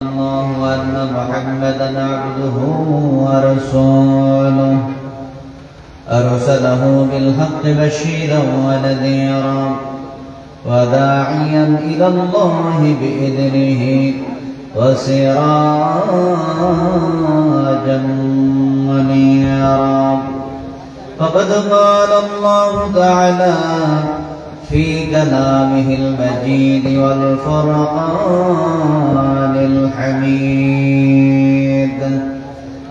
الله أن محمدا عبده ورسوله أرسله بالحق بشيرا ونذيرا وداعيا إلى الله بإذنه وسراجا منيرا فقد قال الله تعالى في كلامه المجيد والفرقان الحميد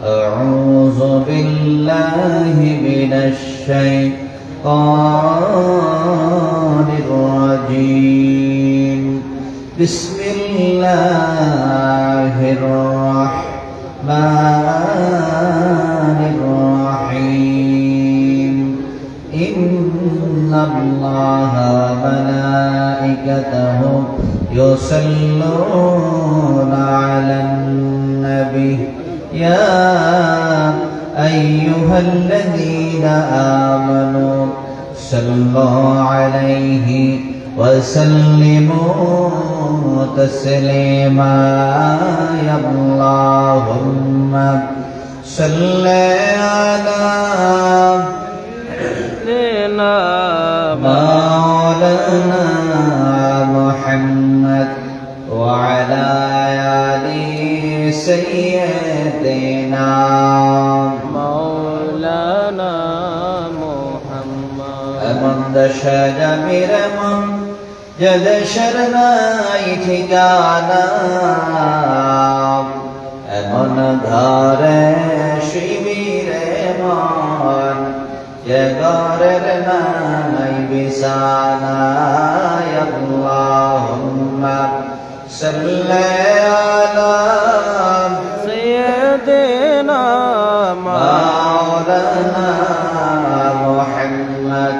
أعوذ بالله من الشيطان الرجيم بسم الله الرحمن الرحيم إن الله وملائكته يصلون على النبي يا أيها الذين آمنوا صلوا عليه وسلموا تسليما يا اللهم صل على مولانا محمد وعلى آل سيدنا مولانا محمد এমন দশা জামির এমন জদ শরণাই ঠিকানা এমন ঘরে শিবিরে মন যে ঘরের নাই বিছানা আল্লাহুম্মা সাল্লি আলা سيدنا مولانا محمد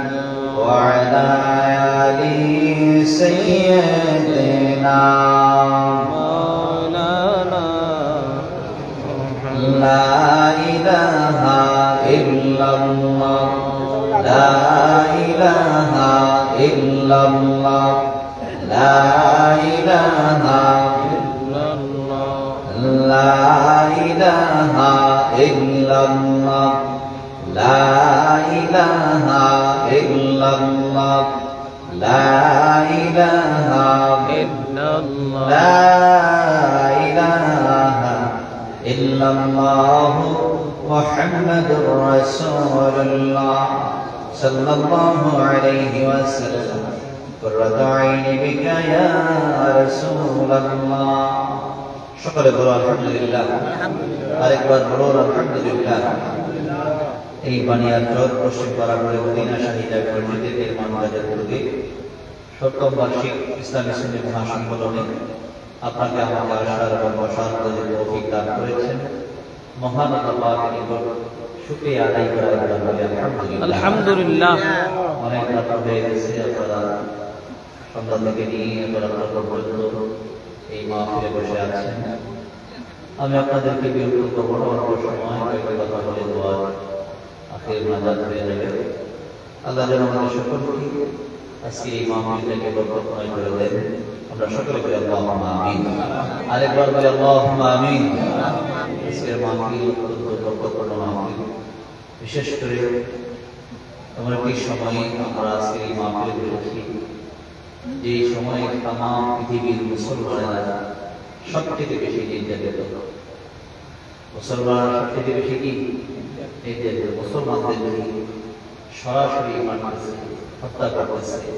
وعلى آل سيدنا مولانا لا إله إلا الله لا إله إلا الله لا إله إلا الله لا إله إلا الله لا إله إلا الله لا إله إلا الله لا إله إلا الله محمد رسول الله صلى الله عليه وسلم قرة عين بك يا رسول الله شكر بلو الحمد لله আরেকবার বলুন আলহামদুলিল্লাহ এই বানিয়ার রোড পশ্চিম পাড়ার মদিনা শাহিদা মসজিদের মানবাজার পূর্বে ৭ম বার্ষিক ইসলামী সুন্নাত মহাসম্মেলনে আপনাকে আমাকে আসার এবং বসার তৌফিক দান করেছেন মহান আল্লাহ পাকের শুকরিয়া আদায় করার জন্য আলহামদুলিল্লাহ আলহামদুলিল্লাহ অনেক রাত হয়ে গেছে আপনারা সন্ধ্যা থেকে নিয়ে আপনারা পর্যন্ত এই মাহফিলে বসে আছেন আমি আপনাদেরকে বিরক্ত করবো না অল্প সময় কয়েকটি কথা বলে দোয়া আখির নাজাত হয়ে যাবে আল্লাহ যেন আমাদের সকলকে আজকে এই মাহফিলটাকে বরকতময় করে দেন আমরা সকলে বলি আল্লাহুম্মা আমিন আরেকবার বলি আল্লাহুম্মা আমিন আজকের মাহফিল অত্যন্ত বরকতপূর্ণ মাহফিল বিশেষ করে আমরা এই সময়ে আমরা আজকে এই মাহফিলে বসেছি যে সময়ে তামাম পৃথিবীর মুসলমানেরা সবথেকে বেশি নির্যাতিত মুসলমানরা সবথেকে বেশি কি নির্যাতিত মুসলমানদেরকে সরাসরি মারতেছে হত্যা করতেছে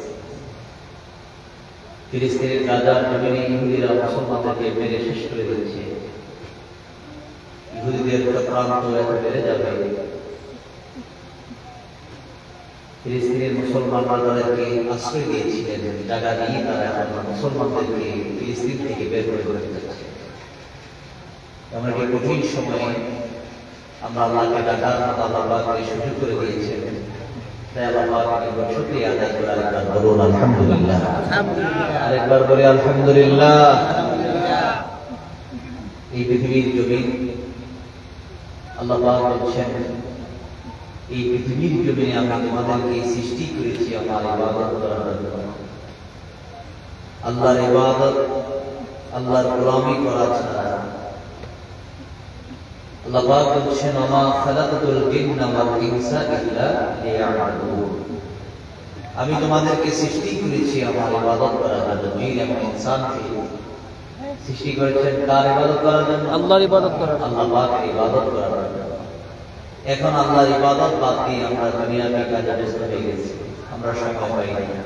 ফিলিস্তিনের গাজার জমিনে ইহুদিরা মুসলমানদেরকে মেরে শেষ করে দিচ্ছে ইহুদিদের চক্রান্ত এত বেড়ে যাবে ফিলিস্তিনের মুসলমানরা তাদেরকে আশ্রয় দিয়েছিলেন জায়গা দিয়ে তারা এখন মুসলমানদেরকে ফিলিস্তিন থেকে বের করে দিতে চাচ্ছে আমরা এই কঠিন সময়ে আমরা আল্লাহকে ডাকার আল্লাহ পাককে সুযোগ করে দিয়েছেন তাই আল্লাহ পাকের শুকরিয়া আদায় করে আরেকবার বলুন আলহামদুলিল্লাহ আরেকবার বলি আলহামদুলিল্লাহ এই পৃথিবীর জমিন আল্লাহ পাক বলছেন এই পৃথিবীর জমিনে আমি তোমাদেরকে সৃষ্টি করেছি আমার ইবাদত করার জন্য আল্লাহর ইবাদত আল্লাহর গোলামি করা ছাড়া। আল্লাহ পাক বলছেন, ওয়া মা খালাকাতুল জিন্না ওয়াল ইনসা ইল্লা লিয়াবুদুন। আমি তোমাদেরকে সৃষ্টি করেছি আমার ইবাদত করার জন্য। জিন এবং ইনসানকে সৃষ্টি করেছেন কার ইবাদত করার জন্য? আল্লাহর ইবাদত করার জন্য। আল্লাহ পাকের ইবাদত করার জন্য। এখন আল্লাহর ইবাদত বাদ দিয়ে আমরা দুনিয়াবি কাজে ব্যস্ত হয়ে গেছি, আমরা সময় পাই না।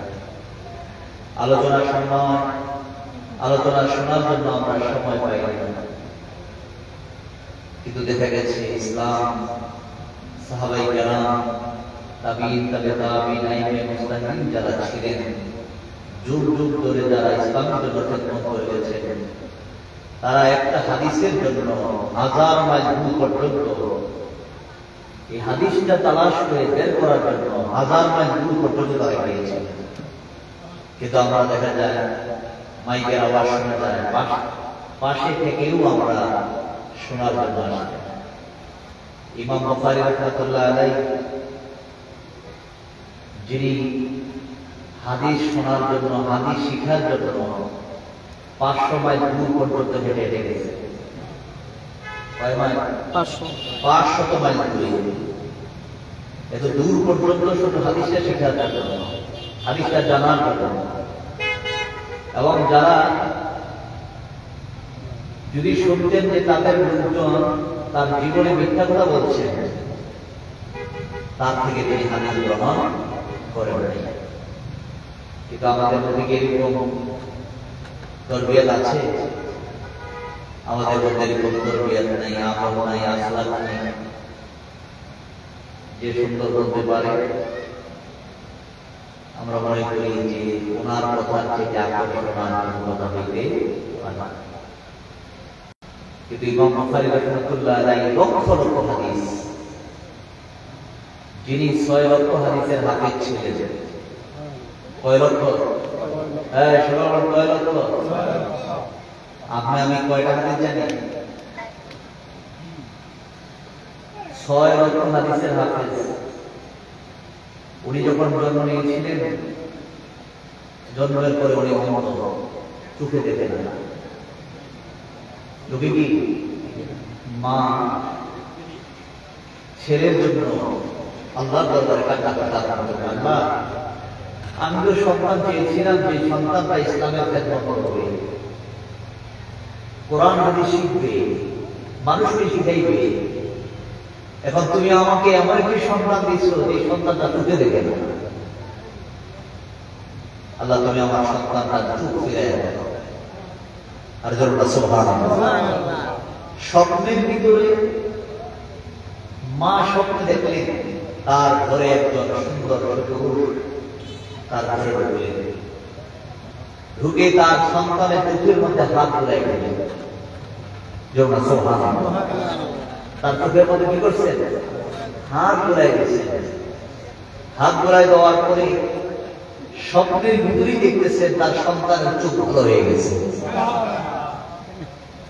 আলোচনা শোনার জন্য আমরা সময় পাই না। কিন্তু দেখা গেছে ইসলাম, সাহাবায়ে কেরাম, তাবিঈন, তাবে তাবিঈন, আইমে মুজতাহিদিন যারা ছিলেন, যুগ যুগ ধরে যারা ইসলামের জন্য খেদমত করে গেছেন, তারা একটা হাদিসের জন্য হাজার মাইল দূর পর্যন্ত, এই হাদিসটা তালাশ করে বের করার জন্য হাজার মাইল দূর পর্যন্ত তারা গিয়েছেন। কিন্তু আমরা দেখা যায় মাইকের আওয়াজ শোনা যায়, পাশে থেকেও আমরা শোনার জন্য আসি। ইমাম বুখারী রাহমাতুল্লাহ আলাইহি, যিনি হাদিস শোনার জন্য, হাদিস শিখার জন্য 500 মাইল দূর পর্যন্ত হেঁটে হেঁটে গেছে। কয় মাইল? 500 মাইল দূরে। এত দূর পর্যন্ত শুধু হাদিসটা শেখার জন্য, হাদিসটা জানার জন্য। এবং যারা যদি শুনতেন যে তাদের লোকজন তার জীবনে মিথ্যা কথা বলছে, তার থেকে তিনি হাদিস গ্রহণ করেন। কিন্তু আমাদের মধ্যে এরকম তরবিয়ত আছে? আমাদের মধ্যে এরকম তরবিয়ত নাই, আমল নাই, আখলাক নাই। যে সুন্দর বলতে পারে, আমরা মনে করি যে ওনার কথার থেকে আকর্ষণ কথা হইতে পারে। কিন্তু ইমাম বুখারী রাহমাতুল্লাহ আলাইহি লক্ষ লক্ষ হাদিস, যিনি 6 লক্ষ হাদিসের হাফেজ ছিলেন। কয় লক্ষ? কয় লক্ষ? আমি কয়টা হাদিস জানি? 6 লক্ষ হাদিসের হাফেজ। উনি যখন জন্ম নিয়েছিলেন, জন্মের পরে উনি অন্ধ, চোখে দেখেন না। লোকে কি মা ছেলের জন্য আল্লাহর দরবারে কান্নাকাটা করতেন, আল্লাহ আমি তো সন্তান চেয়েছিলাম যে সন্তানটা ইসলামের খেদমত করবে, কোরআন হাদিস শিখবে, মানুষকে শিখাইবে। এখন তুমি আমাকে এমন একটি সন্তান দিচ্ছ যে সন্তানটা চোখে দেখে না। আল্লাহ তুমি আমার সন্তানটা চোখ ফিরাইয়া দাও। আর জোরে সুবহানাল্লাহ। স্বপ্নের ভিতরে মা স্বপ্ন দেখলেন তার ঘরে একজন সুন্দর পুরুষ তার ঘরে ঢুকলেন, ঢুকে তার সন্তানের চোখের মধ্যে হাত বুলাই দিলেন। জোরে সুবহানাল্লাহ। তার চোখের মধ্যে কি করছেন? হাত বুলাই দিয়েছেন। হাত বুলাই দেওয়ার পরে স্বপ্নের ভিতরেই দেখতেছেন তার সন্তানের চোখ ভালো হয়ে গেছে।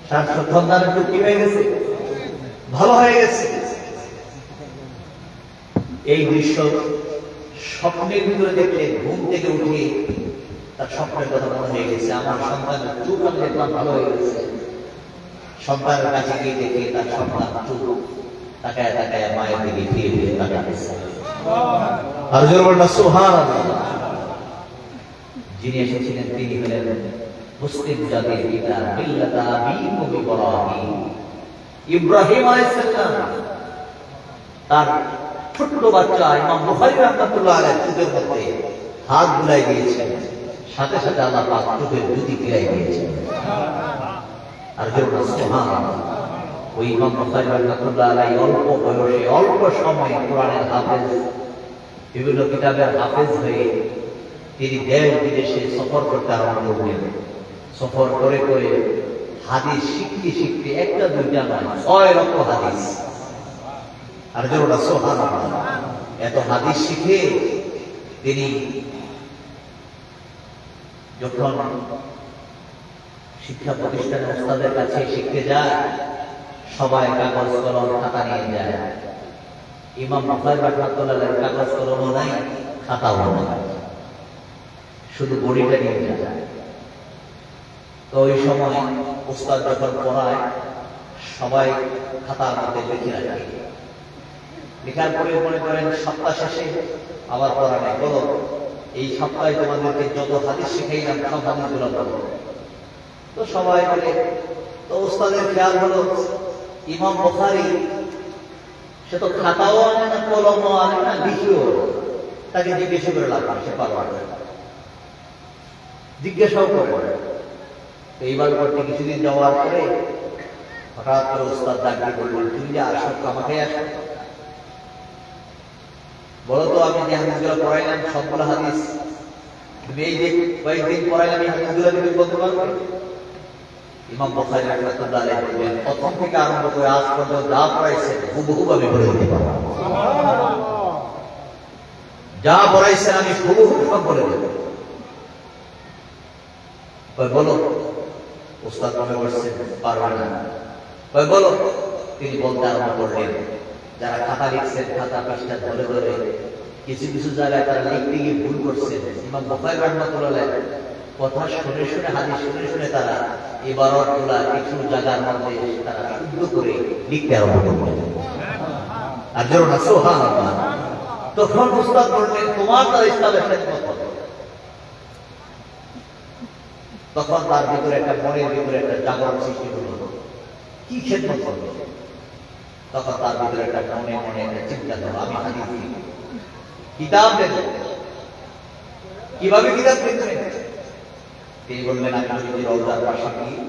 তার সন্তানের চোখ কি হয়ে গেছে? ভালো হয়ে গেছে। এই দৃশ্য স্বপ্নের ভিতরে দেখলে ঘুম থেকে উঠে তার স্বপ্নের কথা মনে হয়ে গেছে, আমার সন্তানের চোখ আমি দেখলাম ভালো হয়ে গেছে। সন্তানের কাছে গিয়ে দেখে তার সন্তান চোখ তাকায় তাকায় মায়ের দিকে ফিরে ফিরে তাকাচ্ছে। আর জোরে বলুন সুবহানাল্লাহ। যিনি এসেছিলেন তিনি হলেন মুসলিম জাতির পিতা, মিল্লাতা আবিকুম ইব্রাহিম, ইব্রাহিম আলাইহিস সালাম। তার ছোট্ট বাচ্চা ইমাম বুখারী রাহমাতুল্লাহ আলাইহি চোখের মধ্যে হাত বুলাই দিয়েছেন, সাথে সাথে আল্লাহ পাক চোখের জ্যোতি ফিরাই দিয়েছেন। আর জোরে সুবহানাল্লাহ। ওই ইমাম বুখারী রাহমাতুল্লাহ আলাইহি অল্প বয়সে, অল্প সময়ে কোরআনের হাফেজ, বিভিন্ন কিতাবের হাফেজ হয়ে তিনি দেশ বিদেশে সফর করতে আরম্ভ করলেন। সফর করে করে হাদিস শিখতে শিখতে একটা দুইটা নয়, 6 লক্ষ হাদিস। আর জোরে সুবহানাল্লাহ। এত হাদিস শিখে তিনি যখন শিক্ষা প্রতিষ্ঠানে ওস্তাদের কাছে শিখতে যায়, সবাই কাগজ কলম খাতা নিয়ে যায়। ইমাম বুখারী রাহমাতুল্লাহ আলাইহি কাগজ কলমও নাই, খাতাও নাই, শুধু বড়িটা নিয়ে যায়। তো ওই সময় উস্তাদ যখন পড়ায় সবাই খাতার মধ্যে লিখে রাখে, লেখার পরে মনে করেন সপ্তাহ শেষে আবার পড়া নেই, বলো এই সপ্তাহে তোমাদেরকে যত হাদিস শিখাইলাম সব হাদিসগুলো বলো। তো সবাই বলে, তো উস্তাদের খেয়াল হলো ইমাম বুখারী সে তো খাতাও আনে না, কলমও আনে না, লিখিও, তাকে জিজ্ঞেস করে লাভ সে পারবে না, জিজ্ঞাসাও করে। এইবার করতে কিছুদিন যাওয়ার পরে হঠাৎ করে উস্তাদ ডাক বললেন, তুমি যে আসো আমাকে আসো, বলো তো আমি যে হাদিসগুলো পড়াইলাম সবগুলো হাদিস তুমি এই যে কয়েকদিন পড়াইলাম এই হাদিসগুলো তুমি বলতে পারবে? ইমাম বুখারী রাহমাতুল্লাহ আলাইহি বলেন, প্রথম থেকে আরম্ভ করে আজ পর্যন্ত যা পড়াইছেন হুবহু আমি বলে দিতে পারবো, যা পড়াইছেন আমি হুবহু সব বলে দেব। বলো, উস্তাদ মনে করছেন পারবে না, বলো। তিনি বলতে আরম্ভ করলেন, যারা খাতা লিখছেন খাতা পৃষ্ঠা ধরে ধরে কিছু কিছু জায়গায় তারা লিখতে গিয়ে ভুল করছেন, ইমাম বুখারী রাহমাতুল্লাহ আলাইহি কথা শুনে শুনে হাদিস শুনে শুনে তারা ইবারতগুলা কিছু জায়গার মধ্যে তারা শুদ্ধ করে লিখতে আরম্ভ করলেন। আর যেন সুবহানাল্লাহ। তখন উস্তাদ বললেন, তোমার তার ইসলামের খেদমত হবে। তখন তার ভিতরে একটা মনের ভিতরে একটা জাগরণ সৃষ্টি হলো, কি খেদমত করবে? তখন তার ভিতরে একটা মনে মনে একটা চিন্তা হলো, আমি হাদিস লিখব, কিতাব দেব। কিভাবে কিতাব লিখবেন? তিনি বললেন, আমি নবীর রওজার পাশে গিয়ে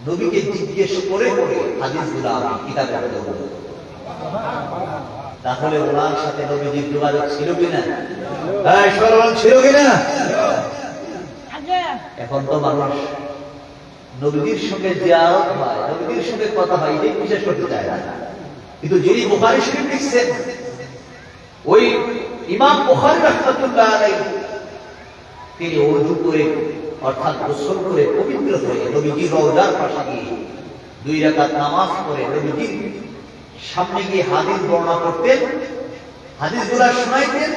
নবীকে জিজ্ঞেস করে করে হাদিসগুলো আমি কিতাবে দেব। তাহলে ওনার সাথে নবীজির যোগাযোগ ছিল কিনা? হ্যাঁ, স্মরণ ছিল কিনা? এখন তো মানুষ নবীর সঙ্গে জিয়ারত হয়, নবীর সঙ্গে কথা হয়, এই বিশেষ করতে চায় না। কিন্তু যিনি বুখারী শরীফ লিখছেন, ওই ইমাম বুখারী রাহমাতুল্লাহ আলাইহি তিনি ওযু করে অর্থাৎ গোসল করে পবিত্র হয়ে নবীজির রওজার পাশে গিয়ে 2 রাকাত নামাজ পড়ে নবীজির সামনে গিয়ে হাদিস বর্ণনা করতেন, হাদিসগুলো শোনাইতেন,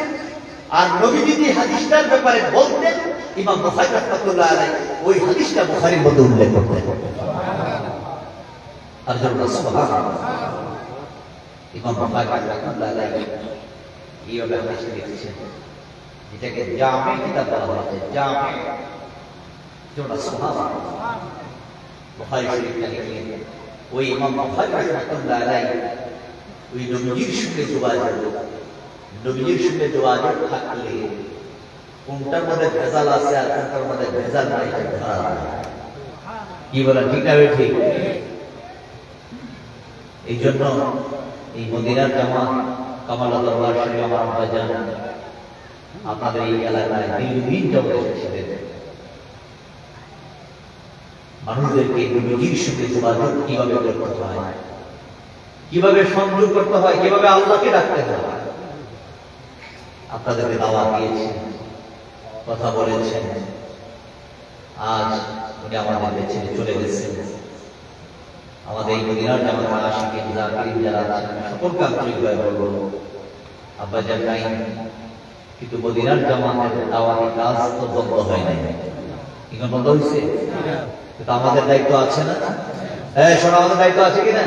আর নবীজি যে হাদিসটার ব্যাপারে বলতেন ইমাম বুখারী রাহমাতুল্লাহ আলাইহি ওই হাদিসটা বুখারীর মধ্যে উল্লেখ করতেন। আর যারা সুবহানাল্লাহ, ইমাম বুখারী রাহমাতুল্লাহ আলাইহি এইভাবে হাদিস লিখেছেন, এটাকে জামে কিতাব বলা হয়। জামে যারা সুবহানাল্লাহ বুখারী শরীফটা লিখলেন, ওই ইমাম বুখারী রাহমাতুল্লাহ আলাইহি ওই নবীজির সঙ্গে যোগাযোগ, নবীজির সঙ্গে যোগাযোগ থাকলে কোনটার মধ্যে ভেজাল আছে আর কোনটার মধ্যে ভেজাল নাই কি বলেন? ঠিক না? ঠিক। এই জন্য এই মদিনার জামাত কামাল দরবার শরীফ আমার আব্বাজান আপনাদের এই এলাকায় দীর্ঘদিন যাবত এসেছিলেন। মানুষদেরকে নবীজির সঙ্গে যোগাযোগ কিভাবে করতে হয়, কিভাবে সংযোগ করতে হয়, কিভাবে আল্লাহকে ডাকতে হয়, আপনাদেরকে দাওয়াত দিয়েছেন, কথা বলেছেন। আজ উনি আমাদের ছেড়ে চলে গেছেন। আমাদের এই মদিনার জামাতের আশিকিন জাকিরিন যারা আছেন সকলকে আন্তরিকভাবে বলবো, আব্বাজান নাই, কিন্তু মদিনার জামাতের দাওয়াতি কাজ তো বন্ধ হয় নাই। এখন বন্ধ হয়েছে? কিন্তু আমাদের দায়িত্ব আছে না? হ্যাঁ, শোনো, আমাদের দায়িত্ব আছে কিনা?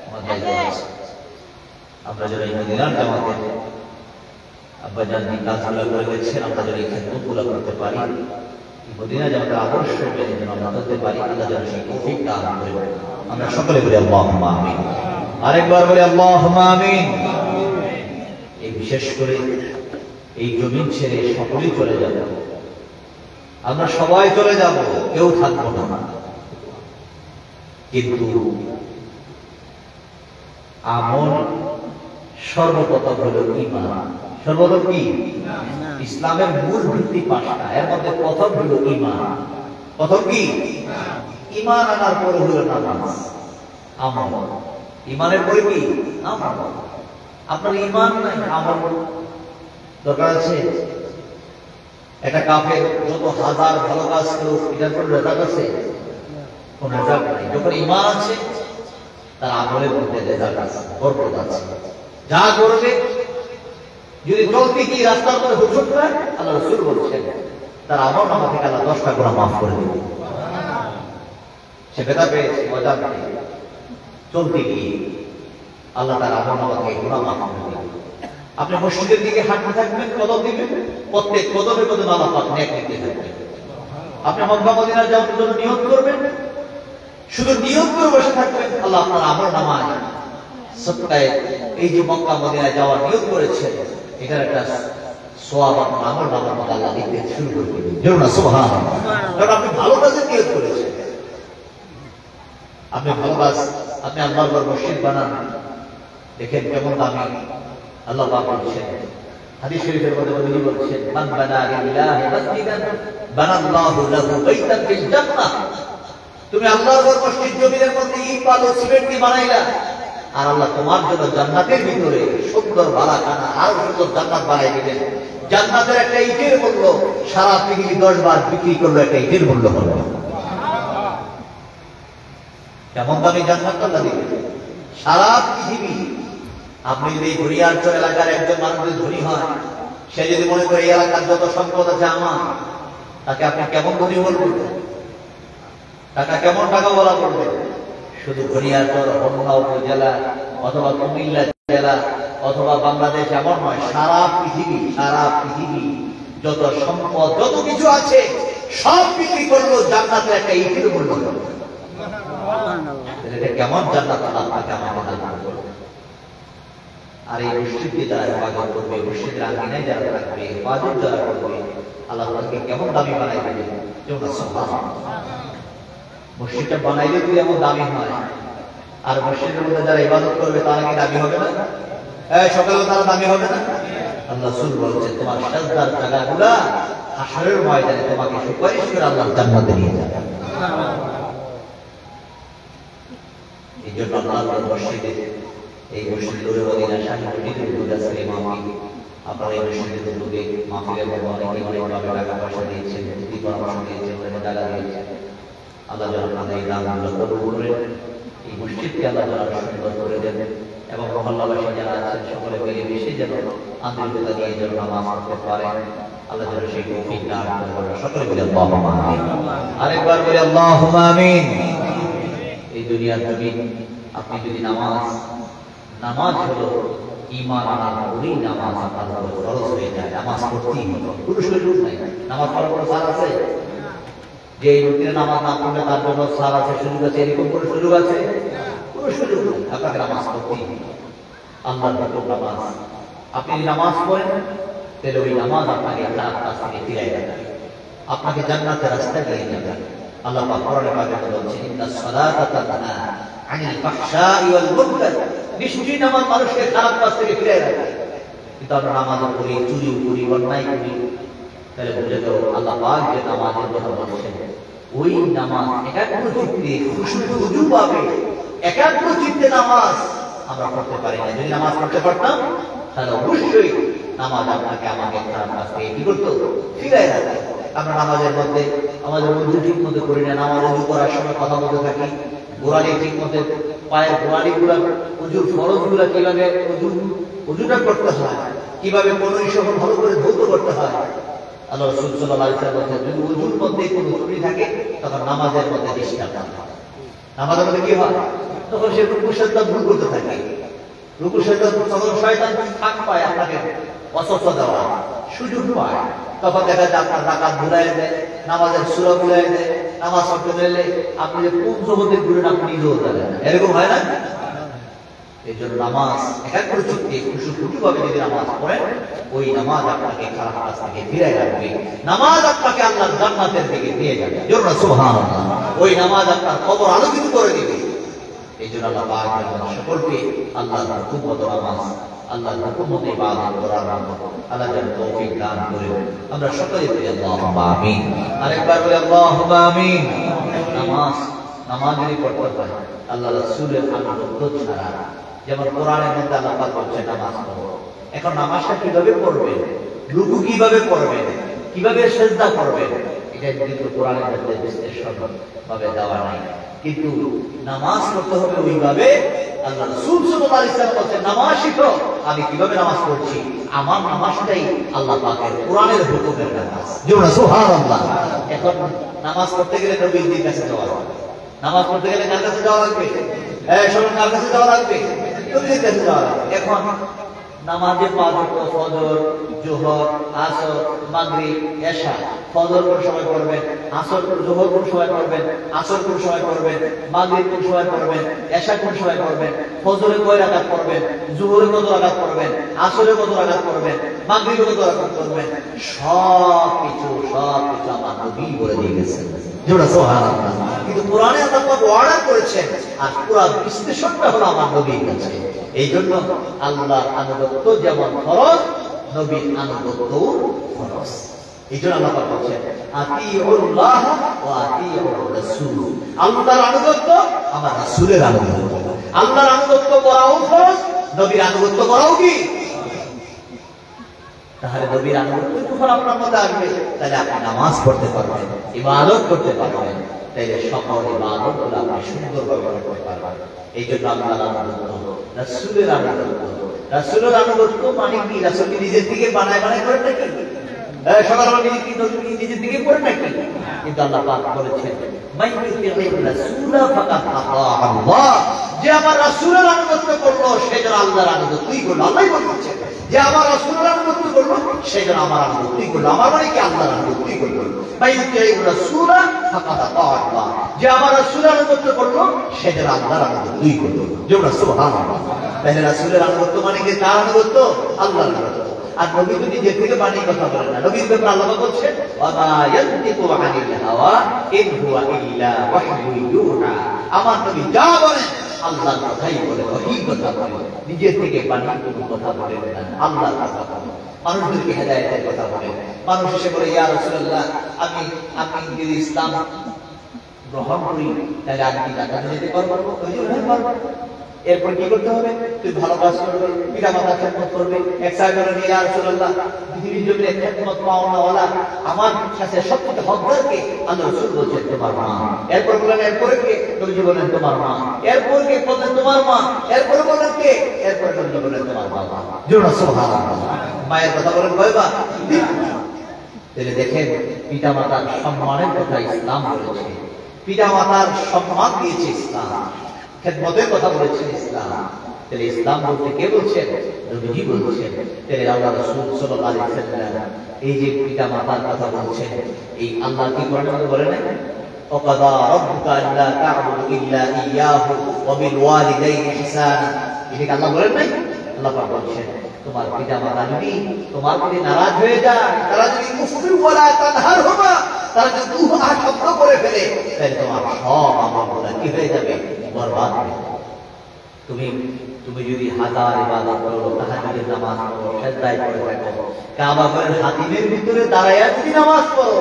আমাদের দায়িত্ব আছে। আমরা যারা এই মদিনার জামাতের আব্বাজান এই কাজগুলো করে গেছেন, আমরা যারা এই খেদমতগুলো করতে পারি, মদিনা জামাতের আদর্শ যদি আমরা করতে পারি, আল্লাহ যেন সেই তৌফিক দান করেন। আমরা সকলে বলি আল্লাহুম্মা আমিন। আরেকবার বলি আল্লাহুম্মা আমিন। এই বিশেষ করে এই জমিন ছেড়ে সকলেই চলে যাব, আমরা সবাই চলে যাব, কেউ থাকবো না। কিন্তু আমল সর্বপ্রথম হলো ঈমান। সর্বপ্রথম কি? ইসলামের মূল ভিত্তি 5টা, এর মধ্যে প্রথম হলো ঈমান। প্রথম কি? ঈমান আনার পরে হলো নামাজ, আমল। ঈমানের পরে কি? আমল। আপনার ঈমান নাই, আমল দরকার আছে। একটা কাফের যত হাজার ভালো কাজ করুক, এটার পর রেজাল্ট আছে? কোন রেজাল্ট নাই। যখন ঈমান আছে তার আমলের মধ্যে রেজাল্ট আছে, বরকত আছে। যা করবে, যদি চলতে গিয়ে রাস্তার মধ্যে হুজুর করে, আল্লাহ রাসূল বলছেন তার আমল নামা থেকে আল্লাহ 10টা গুনাহ মাফ করে দেবে। সে ব্যথা পেয়েছে মজা পেয়ে চলতে গিয়ে আল্লাহ তার আমল নামাকে গুনাহ মাফ করে দিবেন। আপনি মসজিদের দিকে হাঁটতে থাকবেন, কদম দিবেন, প্রত্যেক কদমে কদমে আল্লাহ পাক নেক দিতে থাকবেন। আপনি মক্কা মদিনা যাওয়ার জন্য নিয়ত করবেন, শুধু নিয়ত করে বসে থাকবেন, আল্লাহ আপনার আমল নামায় সপ্তাহে এই যে মক্কা মদিনা যাওয়ার নিয়ত করেছেন এটার একটা সওয়াব আপনার আমল নামার মধ্যে আল্লাহ দিতে শুরু করে দিবেন। যেমন সুবহানাল্লাহ, কারণ আপনি ভালো কাজের নিয়ত করেছেন। আপনি ভালো কাজ, আপনি আল্লাহর ঘর মসজিদ বানান, দেখেন কেমন দামি। আল্লাহ পাক বলছেন হাদিস শরীফের মধ্যে নবী বলছেন মান বানা লিল্লাহি মাসজিদান বানাল্লাহু লাহু বাইতান ফিল জান্নাহ। তুমি আল্লাহর ঘর মসজিদ জমিনের মধ্যে ইট বালু সিমেন্ট দিয়ে বানাইলা, আর আল্লাহ তোমার জন্য জান্নাতের ভিতরে সুন্দর বালাখানা আরো সুন্দর জান্নাত বানাই দিবেন। জান্নাতের একটা ইটের মূল্য সারা পৃথিবী 10 বার বিক্রি করলো একটা ইটের মূল্য হলো। কেমন দামি জান্নাত আল্লাহ দিবেন সারা পৃথিবী। আপনি যদি ঘড়িয়ারচর এলাকার একজন মানুষ যদি ধনী হয়, সে যদি মনে করে এই এলাকার যত সম্পদ আছে আমার, তাকে আপনি কেমন ধনী বলবেন? টাকা কেমন টাকা বলা বলবেন? শুধু ঘড়িয়ারচর হোমনা উপজেলা অথবা কুমিল্লা জেলা অথবা বাংলাদেশ এমন নয়, সারা পৃথিবী যত সম্পদ যত কিছু আছে সব বিক্রি করলো জান্নাতের একটা ইটের মূল্য। কেমন জান্নাত আল্লাহ আপনাকে আমাকে দান করবে। আর এই মসজিদকে যারা হেফাজত করবে, মসজিদের আঙিনায় যারা থাকবে, হেফাজত যারা করবে, আল্লাহ তাকে কেমন দামি বানাই দেবে। মসজিদটা বানাইলে যদি এমন দামি হয়, আর মসজিদের মধ্যে যারা ইবাদত করবে তারা কি দামি হবে না? সকালে তারা দামি হবে না? আল্লাহ রাসূল বলেছেন তোমার সাজদার জায়গাগুলা হাশরের ময়দানে তোমাকে সুপারিশ করে আল্লাহ জান্নাতে নিয়ে যাবে। এই জন্য আল্লাহর মসজিদে এই মসজিদের মদিনা শাহী মসজিদের উদ্যোগে আছে ইমামকে আপনারা এই মসজিদের উদ্যোগে মাহফিলের মধ্যে অনেক টাকা পয়সা দিয়েছেন, যদি পরামর্শ দিয়েছেন, টাকা দিয়েছেন। আল্লাহ যেন আপনাদের এই দানগুলো কবুল করেন, এই মসজিদকে আল্লাহ যেন সুন্দর করে দেন, এবং মহল্লাবাসী যারা আছেন সকলে মিলে মিশে যেন আন্তরিকতা নিয়ে যেন নামাজ পড়তে পারেন। আল্লাহ যেন সেই তৌফিক দান করেন। সকলে বলি আল্লাহুম্মা আমিন। আরেকবার বলি আল্লাহুম্মা আমিন। এই দুনিয়ার জমিন আপনি যদি নামাজ হলো ঈমান আনার পরেই নামাজ আপনার উপর ফরজ হয়ে যায়, নামাজ পড়তেই হলো। কোনো সুযোগ নাই, নামাজ পড়ার কোনো ছাড় আছে? যে এই রুটিনে নামাজ না পড়লে তার জন্য ছাড় আছে, সুযোগ আছে, এরকম কোনো সুযোগ আছে? কোনো সুযোগ নেই। আপনাকে নামাজ পড়তেই হবে, আল্লাহর হুকুম নামাজ। আপনি যদি নামাজ পড়েন তাহলে ওই নামাজ আপনাকে খারাপ কাজ থেকে ফিরাই দেবে, আপনাকে জান্নাতের রাস্তায় নিয়ে যাবে। আল্লাহ পাক কোরআনে পাকে বলেছেন ইন্নাস সালাতা তানহা আনিল ফাহশাই ওয়াল মুনকার। নিশ্চয়ই নামাজ মানুষকে খারাপ কাজ থেকে ফিরিয়ে রাখে। কিন্তু আমরা নামাজ পড়ি, চুরি করি, অন্যায় করি, তাহলে বুঝে যাও আল্লাহ পাক যে নামাজের কথা বলছেন ওই নামাজ একাগ্র চিত্তে খুশু পাবে। একাগ্র চিত্তে নামাজ আমরা পড়তে পারি না। যদি নামাজ পড়তে পারতাম তাহলে অবশ্যই নামাজ আপনাকে আমাকে খারাপ কাজ থেকে কি করতো? ফিরিয়ে রাখে। আমরা নামাজের মধ্যে আমাদের উযু ঠিক মতো করি না, নামাজ উযু করার সময় কথা বলতে থাকি, গোড়ালি ঠিক মতো পায়ের গোড়ালিগুলা উযুর ফরজগুলা কিভাবে উযুটা করতে হয়, কিভাবে কোনই সময় ভালো করে ধৌত করতে হয়। আল্লাহ রাসূল সাল্লাল্লাহু আলাইহি ওয়াসাল্লাম বলেছেন যদি উযুর মধ্যে কোনো ত্রুটি থাকে তখন নামাজের মধ্যে ডিস্টার্ব হয়। নামাজের মধ্যে কি হয়? তখন সে রুকু সাজদা ভুল করতে থাকে। রুকু সাজদা তখন শয়তান ফাঁক পায়, আপনাকে ওয়াসওয়াসা দেওয়া সুযোগ পায়। তখন দেখা যায় আপনার রাকাত ভুলাই দেয়, নামাজের সূরা ভুলাই দেয়, নামাজ পড়তে গেলে আপনি যে কোন জগতে ঘুরেন আপনি নিজেও জানেন না। এরকম হয় না? এই জন্য নামাজ একাগ্র চিত্তে খুশুখুশুভাবে যদি নামাজ পড়েন ওই নামাজ আপনাকে খারাপ কাজ থেকে ফিরিয়ে রাখবে। নামাজ আপনাকে আল্লাহর জান্নাতের দিকে নিয়ে যাবে। জোরে সুবহানাল্লাহ। ওই নামাজ আপনার কবর আলোকিত করে দিবে। এই জন্য আল্লাহ পাক যেন সকলকে আল্লাহর হুকুম মতো নামাজ, আল্লাহর হুকুম মতো ইবাদত করার আল্লাহ যেন তৌফিক দান করেন। আমরা সকলে বলি আল্লাহুম্মা আমিন। আরেকবার বলি আল্লাহুম্মা আমিন। নামাজ যদি পড়তে হয় আল্লাহ রাসূলের আনুগত্য ছাড়া, যেমন কোরআনের মধ্যে আল্লাহ পাক বলেছেন নামাজ পড়ো। এখন নামাজটা কিভাবে পড়বেন, রুকু কিভাবে করবেন, কিভাবে সিজদা করবেন, এটা কিন্তু কোরআনের মধ্যে বিশ্লেষণভাবে দেওয়া নাই। কিন্তু নামাজ পড়তে হবে ওইভাবে আল্লাহ রাসূল সাল্লাল্লাহু আলাইহি ওয়াসাল্লাম বলেছেন নামাজ শিখো। আমি কিভাবে নামাজ পড়ছি? আমার নামাজটাই আল্লাহ পাকের কোরআনের হুকুমের নামাজ। জোরে সুবহানাল্লাহ। এখন নামাজ পড়তে গেলে নবীর কাছে যাওয়া হয়, নামাজ পড়তে গেলে কার কাছে যাওয়া লাগবে? শোনেন, কার কাছে যাওয়া লাগবে? নবীর কাছে যাওয়া লাগবে। এখন নামাজে 5 ওয়াক্ত ফজর, জোহর, আসর, মাগরিব, এশা। ফজর কোন সময় পড়বেন, আসর জোহর কোন সময় পড়বেন, আসর কোন সময় পড়বেন, মাগরিব কোন সময় পড়বেন, এশা কোন সময় পড়বেন, ফজরে কয় রাকাত পড়বেন, জোহরে কত রাকাত পড়বেন, আসরে কত রাকাত পড়বেন, মাগরিবে কত রাকাত পড়বেন, সবকিছু আমার নবী বলে দিয়ে গেছেন। জোড়া সুবহানাল্লাহ। কিন্তু কোরআনে আল্লাহ পাক ওয়াদা করেছেন, আর পুরো বিশ্লেষণটা হলো আমার নবীর কাছে। এই জন্য আল্লাহর আনুগত্য যেমন ফরজ, নবীর আনুগত্যও ফরজ। এই জন্য আল্লাহ পাক বলেন আতিউল্লাহ ওয়া আতিউর রাসূল। আল্লাহর আনুগত্য, আমার রাসূলের আনুগত্য। আল্লাহর আনুগত্য করাও ফরজ, নবীর আনুগত্য করাও কি? তাহলে নবীর আনুগত্য যখন আপনার মধ্যে আসবে, তাহলে আপনি নামাজ পড়তে পারবেন, ইবাদত করতে পারবেন, তাইলে সকল ইবাদতগুলো আপনি সুন্দরভাবে করতে পারবেন। এই জন্য আল্লাহর আনুগত্য, রাসূলের আনুগত্য। রাসূলের আনুগত্য মানে কি? রাসূল কি নিজের থেকে বানায় করেন নাকি? সকালবেলা নিজের থেকে করেন নাকি? কিন্তু আল্লাহ পাক বলেছেন যে আমার রাসূলের আনুগত্য করলো সে যেন আল্লাহর আনুগত্যই করলো। আল্লাহই বলছেন যে আমার রাসূলের আনুগত্য করলো সে যেন আমার আনুগত্যই করলো। আমার মানে কি? আল্লাহর আনুগত্যই করলো। যে আমার রাসূলের আনুগত্য করলো সে যেন আল্লাহর আনুগত্যই করলো। যেমন সুবহানাল্লাহ। তাহলে রাসূলের আনুগত্য মানে কি? তার আনুগত্য, আল্লাহর আনুগত্য। আর নবী তো নিজে থেকে বানিয়ে কথা বলেন না। নবীর ব্যাপারে আল্লাহ বলছেন ওয়ামা ইয়ানতিকু আনিল হাওয়া ইন হুয়া ইল্লা ওয়াহয়ুন ইউহা। আমার নবী যা বলেন আল্লাহর কথাই বলে, ওহী কথা বলে, নিজে থেকে বানিয়ে কোনো কথা বলেন না, আল্লাহর কথা বলে। মানুষদেরকে হেদায়েতের কথা বলে। মানুষ এসে বলে ইয়া রাসূলুল্লাহ আমি যদি ইসলাম গ্রহণ করি তাহলে আমি কি জান্নাতে যেতে পারবো? এরপর কি করতে হবে? তুই ভালো কাজ করবে, পিতা মাতার খেদমত করবে। এক সাহাবী ইয়া রাসূলুল্লাহ পৃথিবীর জমিনে খেদমত পাওয়াওয়ালা আমার কাছে সবচেয়ে হকদারকে? আল্লাহ রাসূল বলেন তোমার মা। এরপর বলেন এরপরে কে? নবীজি বলেন তোমার মা। এরপর কে? বলেন তোমার মা। এরপর বলেন কে? এরপর নবীজি বলেন তোমার বাবা। জোরে সুবহানাল্লাহ। মায়ের কথা বলেন কয়বার? তাহলে দেখেন পিতা মাতার সম্মানের কথা ইসলাম বলেছে। পিতা মাতার সম্মান দিয়েছে ইসলাম, খেদমতের কথা বলেছেন ইসলাম। তাহলে ইসলাম বলতে কে বলছেন? নবীজি বলছেন। তাহলে আল্লাহ রাসূল সাল্লাল্লাহু আলাইহি ওয়াসাল্লাম এই যে পিতা মাতার কথা বলছেন, এই আল্লাহ কি কোরআনে বলে না ওয়াকাদা রাব্বুকা আল্লা তা'বুদু ইল্লা ইয়্যাহু ওয়া বিল ওয়ালিদাইনি ইহসানা। এটা আল্লাহ বলেন নাই? আল্লাহ পাক বলছেন তোমার পিতা মাতা যদি তোমার প্রতি নারাজ হয়ে যায়, তারা যদি কুফরি ওয়ালা তানহারহুমা, তারা যদি উহা শব্দ করে ফেলে, তাহলে তোমার সব আমলগুলো কি হয়ে যাবে? বরবাদ হয়ে যাবে। তুমি যদি হাজার ইবাদত করো, তাহাজ্জুদের নামাজ পড়ো, সিজদায় পড়ে থাকো, কাবা ঘরের হাতিমের ভিতরে দাঁড়ায়া যদি নামাজ পড়ো,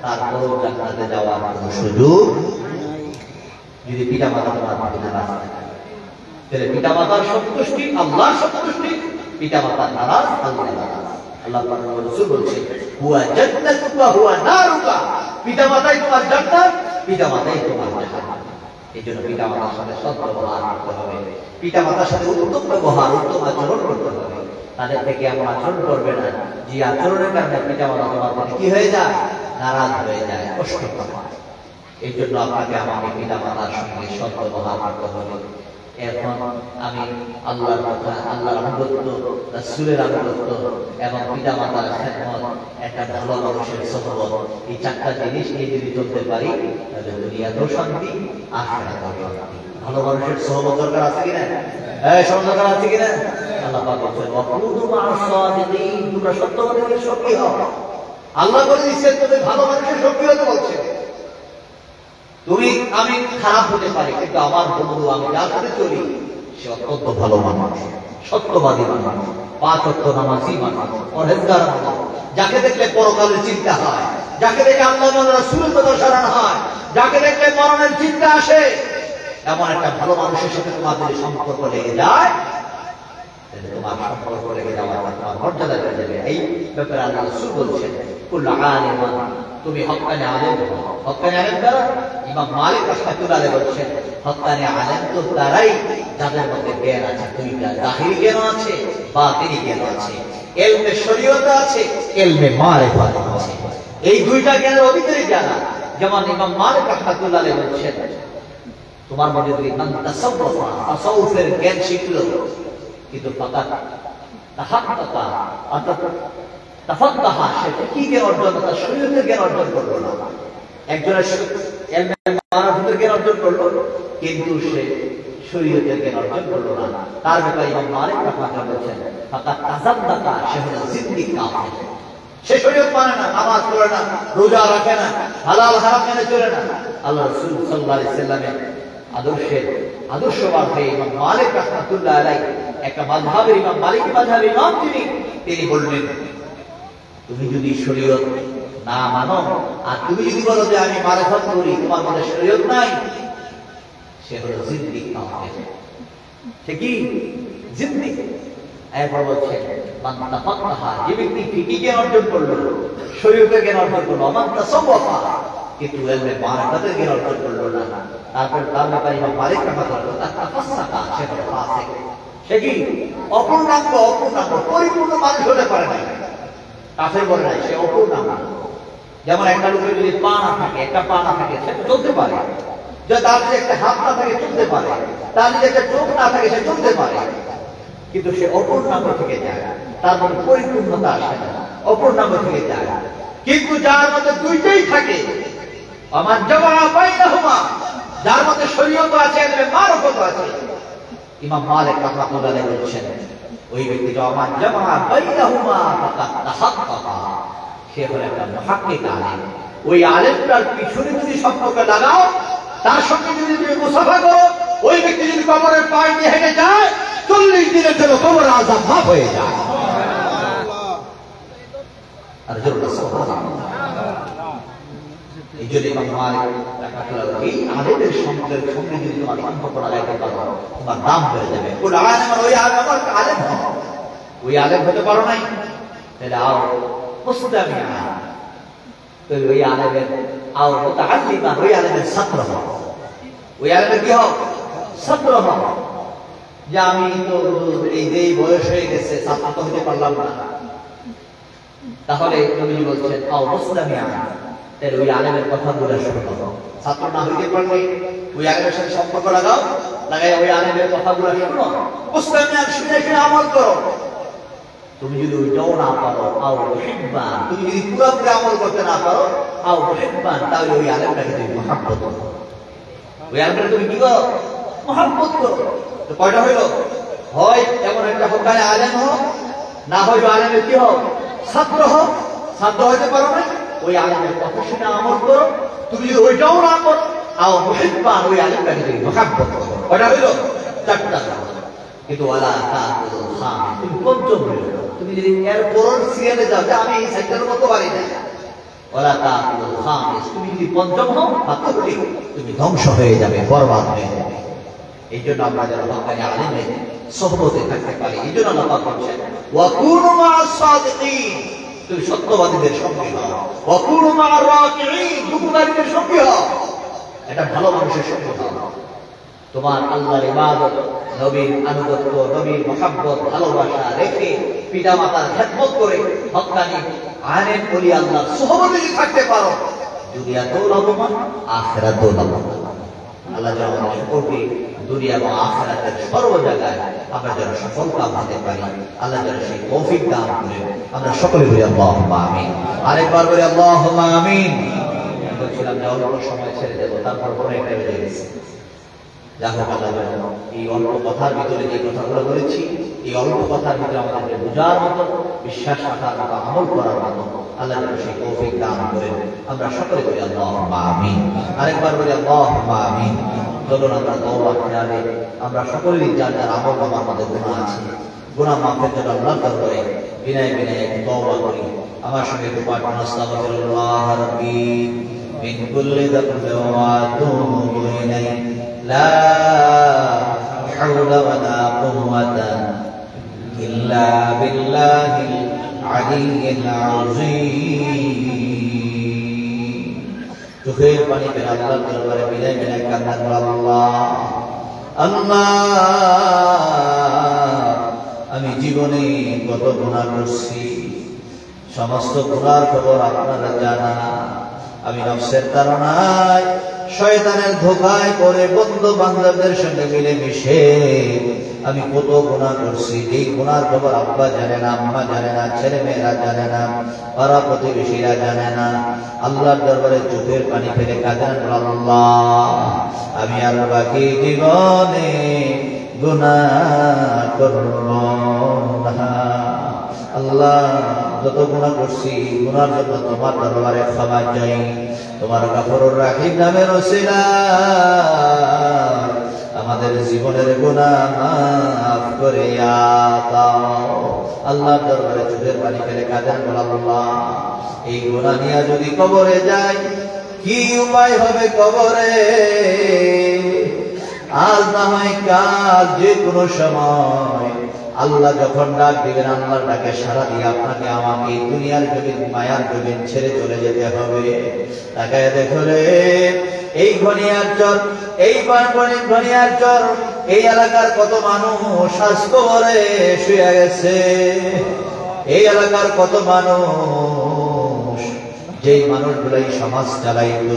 তারপরও জান্নাতে যাওয়ার কোনো সুযোগ যদি পিতা মাতা তোমার প্রতি নারাজ থাকে। তাহলে পিতা মাতার সন্তুষ্টি আল্লাহর সন্তুষ্টি, পিতা মাতার নারাজ আল্লাহর নারাজ। আল্লাহ পাক রাসূল বলেছেন হুয়া জান্নাতুকা হুয়া নারুকা। পিতা মাতাই তোমার জান্নাত, পিতা মাতাই তোমার জাহান্নাম। এইজন্য পিতা মাতার সাথে সৎ ব্যবহার করতে হবে, পিতা মাতার সাথে উত্তম ব্যবহার, উত্তম আচরণ করতে হবে। তাদের থেকে এমন আচরণ করবে না যে আচরণের কারণে পিতা মাতা তোমার প্রতি কি হয়ে যায়? নারাজ হয়ে যায়, কষ্ট পায়। এই জন্য আপনাকে আমাকে পিতা মাতার সঙ্গে সৎ ব্যবহার করতে হবে। এখন আমি আল্লাহর কথা, আল্লাহর আনুগত্য, রাসূলের আনুগত্য এবং পিতা মাতার খেদমত, একটা ভালো মানুষের সুহবত, এই চারটা জিনিস নিয়ে যদি চলতে পারি তাহলে দুনিয়াতেও শান্তি, আখিরাতেও শান্তি। ভালো মানুষের সুহবত দরকার আছে কিনা? সব দরকার আছে কিনা? আল্লাহ পাক বলেন ওয়াকুনু মা'আস সাদিকিন, তোমরা সত্যবাদীদের সঙ্গী হও। আল্লাহ বলে দিয়েছেন তুমি ভালো মানুষের সঙ্গী হতে বলছেন। আমি খারাপ হতে পারি, কিন্তু আমার বন্ধু আমি যার সাথে চলি সে অত্যন্ত ভালো মানুষ, সত্যবাদী মানুষ, 5 ওয়াক্ত নামাজি মানুষ, পরহেজগার মানুষ, যাকে দেখলে পরকালের চিন্তা হয়, যাকে দেখে আল্লাহ এবং রাসূলের কথা স্মরণ হয়, যাকে দেখলে মরণের চিন্তা আসে, এমন একটা ভালো মানুষের সাথে তোমাদের সম্পর্ক লেগে যায়, তোমার সম্পর্ক লেগে যাওয়ার তোমার মর্যাদা বেড়ে যাবে। এই ব্যাপারে আল্লাহ রাসূল বলছেন কুল্লু আলিমান, তুমি হক্কানি আলেম হও। হক্কানি আলেম কারা? ইমাম মালিক রাহমাতুল্লাহ আলাইহি বলেছেন হক্কানি আলেম তো তারাই যাদের মধ্যে জ্ঞান আছে দুইটা, জাহিরি জ্ঞান আছে, বাতিনি জ্ঞান আছে, ইলমে শরীয়ত আছে, ইলমে মারিফাত আছে। এই দুইটা জ্ঞানের অধিকারী যারা, যেমন ইমাম মালিক রাহমাতুল্লাহ আলাইহি বলেছেন তোমার মধ্যে যদি তাসাউফের জ্ঞান শিখলো কিন্তু ফাকাত তাহাক্কাকা অর্থাৎ তাফাক্কাহা সে ফিকহি জ্ঞান অর্জন তার শরীয়তের জ্ঞান অর্জন করলো না। একজনের মারাফতের জ্ঞান অর্জন করলো কিন্তু সে শরীয়তের জ্ঞান অর্জন করলো না। তার ব্যাপারে ইমাম মালিক রাহমাতুল্লাহ বলেছেন ফাকাত তাযাব্বাকা সে হলো জিন্দিক কাফির। সে শরীয়ত মানে না, নামাজ পড়ে না, রোজা রাখে না, হালাল হারাম মেনে চলে না। আল্লাহ রাসূল সাল্লাল্লাহু আলাইহি সাল্লামের আদর্শবাদ হয়ে ইমাম মালিক রাহমাতুল্লাহ আলাইহি একটা মাযহাবের ইমাম মালিক মাযহাবের ইমাম তিনি বললেন তুমি যদি শরীয়ত না মানো আর তুমি যদি বলো যে আমি মারিফত করি তোমার মধ্যে শরীয়ত নাই, সে হলো জিন্দিক কাফের। সে কি জিন্দিক? এরপর বলছেন মান তাফাক্কাহা যে ব্যক্তি ফিকহি জ্ঞান অর্জন করলো, শরীয়তের জ্ঞান অর্জন করলো, মান তাসাওয়াফা কিন্তু ইলমে মারিফতের জ্ঞান অর্জন করলো না। তারপর তার ব্যাপারে ইমাম মালিক রাহমাতুল্লাহ তাফাসসাকা সে হলো ফাসিক। সে কি অপূর্ণাঙ্গ পরিপূর্ণ মানুষ হতে পারে না, কাফের বলে নাই, সে অপূর্ণাঙ্গ। যেমন একটা লোকের যদি পা না থাকে, একটা পা না থাকে সে চলতে পারে, যে তার যদি একটা হাত না থাকে চলতে পারে, তার যদি একটা চোখ না থাকে সে চলতে পারে, কিন্তু সে অপূর্ণাঙ্গ থেকে যায়, তার মধ্যে পরিপূর্ণতা আসে না, অপূর্ণাঙ্গ থেকে যায়। কিন্তু যার মধ্যে দুইটাই থাকে, আমার জামা বাইনাহুমা, যার মধ্যে শরীয়ত আছে এবং মারফত আছে, ইমাম মালিক রাহমাতুল্লাহ আলাইহি বলেছেন ওই ব্যক্তি আমার জামা বাইনাহুমা ফাকাত তাহাক্কাকা সে হলো একটা মুহাক্কিক আলেম। ওই আলেমটার পিছনে যদি সম্পর্ক লাগাও, তার সঙ্গে যদি তুমি মুসাফা করো, ওই ব্যক্তি যদি কবরের পাশ দিয়ে হেঁটে যায় 40 দিনের জন্য কবর আযাব মাফ হয়ে যায়। আর জোরে সুবহানাল্লাহ। এই জন্য ইমাম মালিক রাহমাতুল্লাহ এই আলেমের সঙ্গে যদি তোমার সম্পর্ক লাগাইতে পারো, তোমার নাম বেড়ে যাবে। ওই আলেম আমার আলেম হয়, ওই আলেম হতে পারো নাই, তাহলে আও মুস্তামিয়া, তাহলে ওই আলেমের আও মুতাআল্লিমা, ওই আলেমের ছাত্র হও। ওই আলেমের কি হও? ছাত্র হও। যে আমি তো এই যে বয়স হয়ে গেছে, ছাত্র তো হতে পারলাম না, তাহলে নবী বলছেন আও মুস্তামিয়া, তাহলে ওই আলেমের কথাগুলো শোনো। ছাত্র না হইতে পারলে ওই আলেমের সাথে সম্পর্ক লাগাও, লাগাই ওই আলেমের কথাগুলো শোনো, মুস্তামিয়া শুনে শুনে আমল করো। তুমি যদি ওইটাও না পারো, আও মুহিব্বান, তুমি যদি পুরোপুরি আমল করতে না পারো, আও মুহিব্বান, তাহলে ওই আলেমটাকে তুমি মহব্বত করো। ওই আলেমটাকে তুমি কি করো? মহব্বত করো। তো কয়টা হইল? হয় এমন একটা হকায় আলেম হও, না হয় আলেমের কি হও? ছাত্র হও। ছাত্র হইতে পারো না, ওই আলেমের কথা শুনে আমল করো। তুমি যদি ওইটাও না করো, আও মুহিব্বান, ওই আলেমটাকে তুমি মহব্বত করো। কয়টা হইল? চারটা। কিন্তু ওয়ালা তাকুল খামিস, তুমি পঞ্চম হইল। তুমি যদি এর পরের সিরিয়ালে যাও যে আমি এই সাইকেলের মতো পারি না, ওয়ালা তাকুল খামিস, তুমি যদি পঞ্চম হও তাহলে তুমি ধ্বংস হয়ে যাবে, বরবাদ হয়ে যাবে। এই জন্য আমরা যারা হক্কানি আলেমের সোহবতে থাকতে পারি, এই জন্য আল্লাহ পাক বলেন ওয়া কুনু মা'আস সাদিকিন, তুমি সত্যবাদীদের সঙ্গে হও। ওয়া কুনু মা'আর রাকিঈন, রুকুদারীদের সঙ্গে হও। এটা ভালো মানুষের সঙ্গে হও। তোমার আল্লাহর ইবাদত, নবীর আনুগত্য, নবীর মহব্বত, ভালোবাসা রেখে পিতা মাতার খেদমত করে হক্কানি আলেম ওলি আল্লাহর সোহবতে যদি থাকতে পারো, দুনিয়াতেও লাভবান, আখিরাতেও লাভবান। আল্লাহ যেন আমাদের সকলকে দুনিয়া এবং আখিরাতের সর্ব জায়গায় আমরা যেন সফলতা পেতে পারি, আল্লাহ যেন সেই তৌফিক দান করেন। আমরা সকলে বলি আল্লাহুম্মা আমিন। আরেকবার বলি আল্লাহুম্মা আমিন। বলছিলাম যে অল্প সময় ছেড়ে দেবো, তারপর অনেক বেড়ে গেছে। যাই হোক, আল্লাহ যেন এই অল্প কথার ভিতরে যে কথাগুলো বলেছি, এই অল্প কথার ভিতরে আমাদেরকে বোঝার মতো, বিশ্বাস রাখার মতো, আমল করার মতো আল্লাহ যেন সেই তৌফিক দান করেন। আমরা সকলে বলি আল্লাহুম্মা আমিন। আরেকবার বলি আল্লাহুম্মা আমিন। চলুন আমরা তওবা করে আমরা সকলেই যার যার আমল নামার মধ্যে গুনাহ আছে, গুনাহ মাফের জন্য আল্লাহর দরবারে বিনয় বিনয় তওবা করি। আমার সঙ্গে পাঠ করুন আস্তাগফিরুল্লাহ রাব্বি মিন কুল্লি যামবিন ওয়া আতুবু ইলাইহি লা হাওলা ওয়ালা কুওয়াতা ইল্লা বিল্লাহিল আলিয়্যিল আযীম। চোখের পানি ফেলে আল্লাহর দরবারে বিনয় বিনয় কান্না করো, আল্লাহ আল্লাহ, আমি জীবনে কত গুনাহ করছি, সমস্ত গুনার খবর আপনারা জানা। আমি নফসের তাড়নায় শয়তানের ধোকায় পড়ে বন্ধু বান্ধবদের সঙ্গে মিলেমিশে আমি কত গুনাহ করছি। এই গুনার খবর আব্বা জানে না, আম্মা জানে না, ছেলে মেয়েরা জানে না, পাড়া প্রতিবেশীরা জানে না। আল্লাহর দরবারে চোখের পানি ফেলে কাঁদেন, আল্লাহ আমি আর বাকি জীবনে গুনাহ করব না। আল্লাহ যত গুনাহ করছি গুনার জন্য তোমার দরবারে ক্ষমা চাই। তোমার গফুরুর রহিম নামের ওসিলায় আমাদের জীবনের গুনাহ মাফ করে দাও। আল্লাহর দরবারে চোখের পানি ফেলে কাঁদেন, আল্লাহ এই গুনাহ নিয়ে যদি কবরে যাই কি উপায় হবে কবরে? আজ না হয় কাল, যে কোনো সময় আল্লাহ যখন ডাক দিবেন আল্লাহর ডাকে সাড়া দিয়ে আপনাকে আমাকে দুনিয়ার জমিন মায়ার জমিন ছেড়ে চলে যেতে হবে। তাকায় দেখলে এই ঘনিয়ারচর, এই ঘনিয়ারচর, এই এলাকার কত মানুষ আজ কবরে শুয়ে গেছে। এই এলাকার কত মানুষ, যেই মানুষগুলো এই সমাজ চালাইত,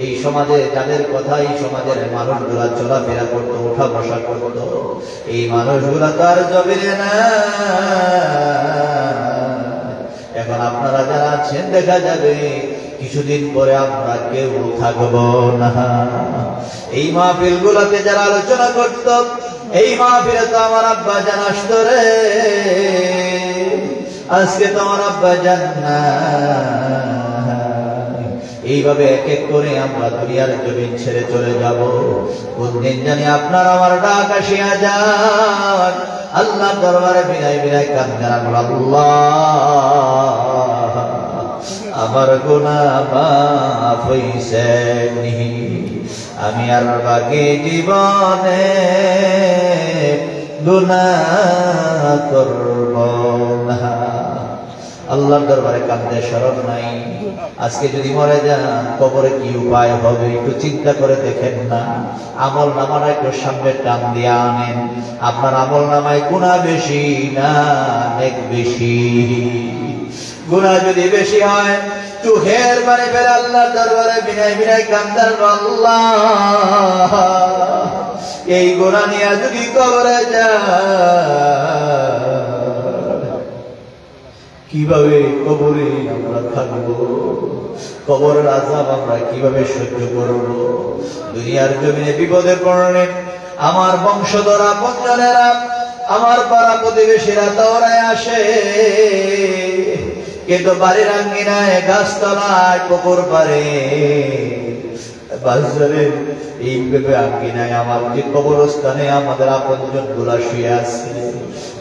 এই সমাজে যাদের কথা এই সমাজের মানুষগুলা চলাফেরা করতো, উঠা বসা করতো, এই মানুষগুলা তো আর জমিনে না। এখন আপনারা যারা আছেন দেখা যাবে কিছুদিন পরে আমরা কেউ থাকবো না। এই মাহফিল গুলাতে যারা আলোচনা করত, এই মাহফিলে তো আমার আব্বা জান আসতো রে, আজকে তো আমার আব্বা জান না। এইভাবে এক এক করে আমরা দুনিয়ার জমিন ছেড়ে চলে যাব। কোনদিন জানি আপনার আমার ডাক আসিয়া যান, আল্লাহ দরবারে বিনায় বিনায় কান্দেন, আল্লাহ আমার গুনাহ মাফ হইছে নি, আমি আর বাকি জীবনে গুনাহ করব না। আল্লাহর দরবারে কাঁদতে শরম নাই। আজকে যদি মরে যান কবরে কি উপায় হবে একটু চিন্তা করে দেখেন না। আমল নামাটা একটু সামনে টান দিয়ে আনেন। আপনার আমল নামায় গুনাহ বেশি না নেক বেশি? গুনাহ যদি বেশি হয় চোখের পানি ফেলে আল্লাহর দরবারে বিনায় বিনায় কান্দার, আল্লাহ এই গুনাহ নিয়ে যদি কবরে যায় কিভাবে কবরে আমরা থাকবো? কবরের আযাব আমরা কিভাবে সহ্য করব? দুনিয়ার জমিনে বিপদে পড়লে আমার বংশধরা পঞ্জনেরা, আমার পাড়া প্রতিবেশীরা দৌড়ায় আসে, কিন্তু বাড়ির আঙ্গিনায়, গাছতলায়, পুকুর পারে, বাজারে এইভাবে আঙ্গিনায় আমার যে কবরস্থানে আমাদের আপনজন গুলা শুয়ে আছে,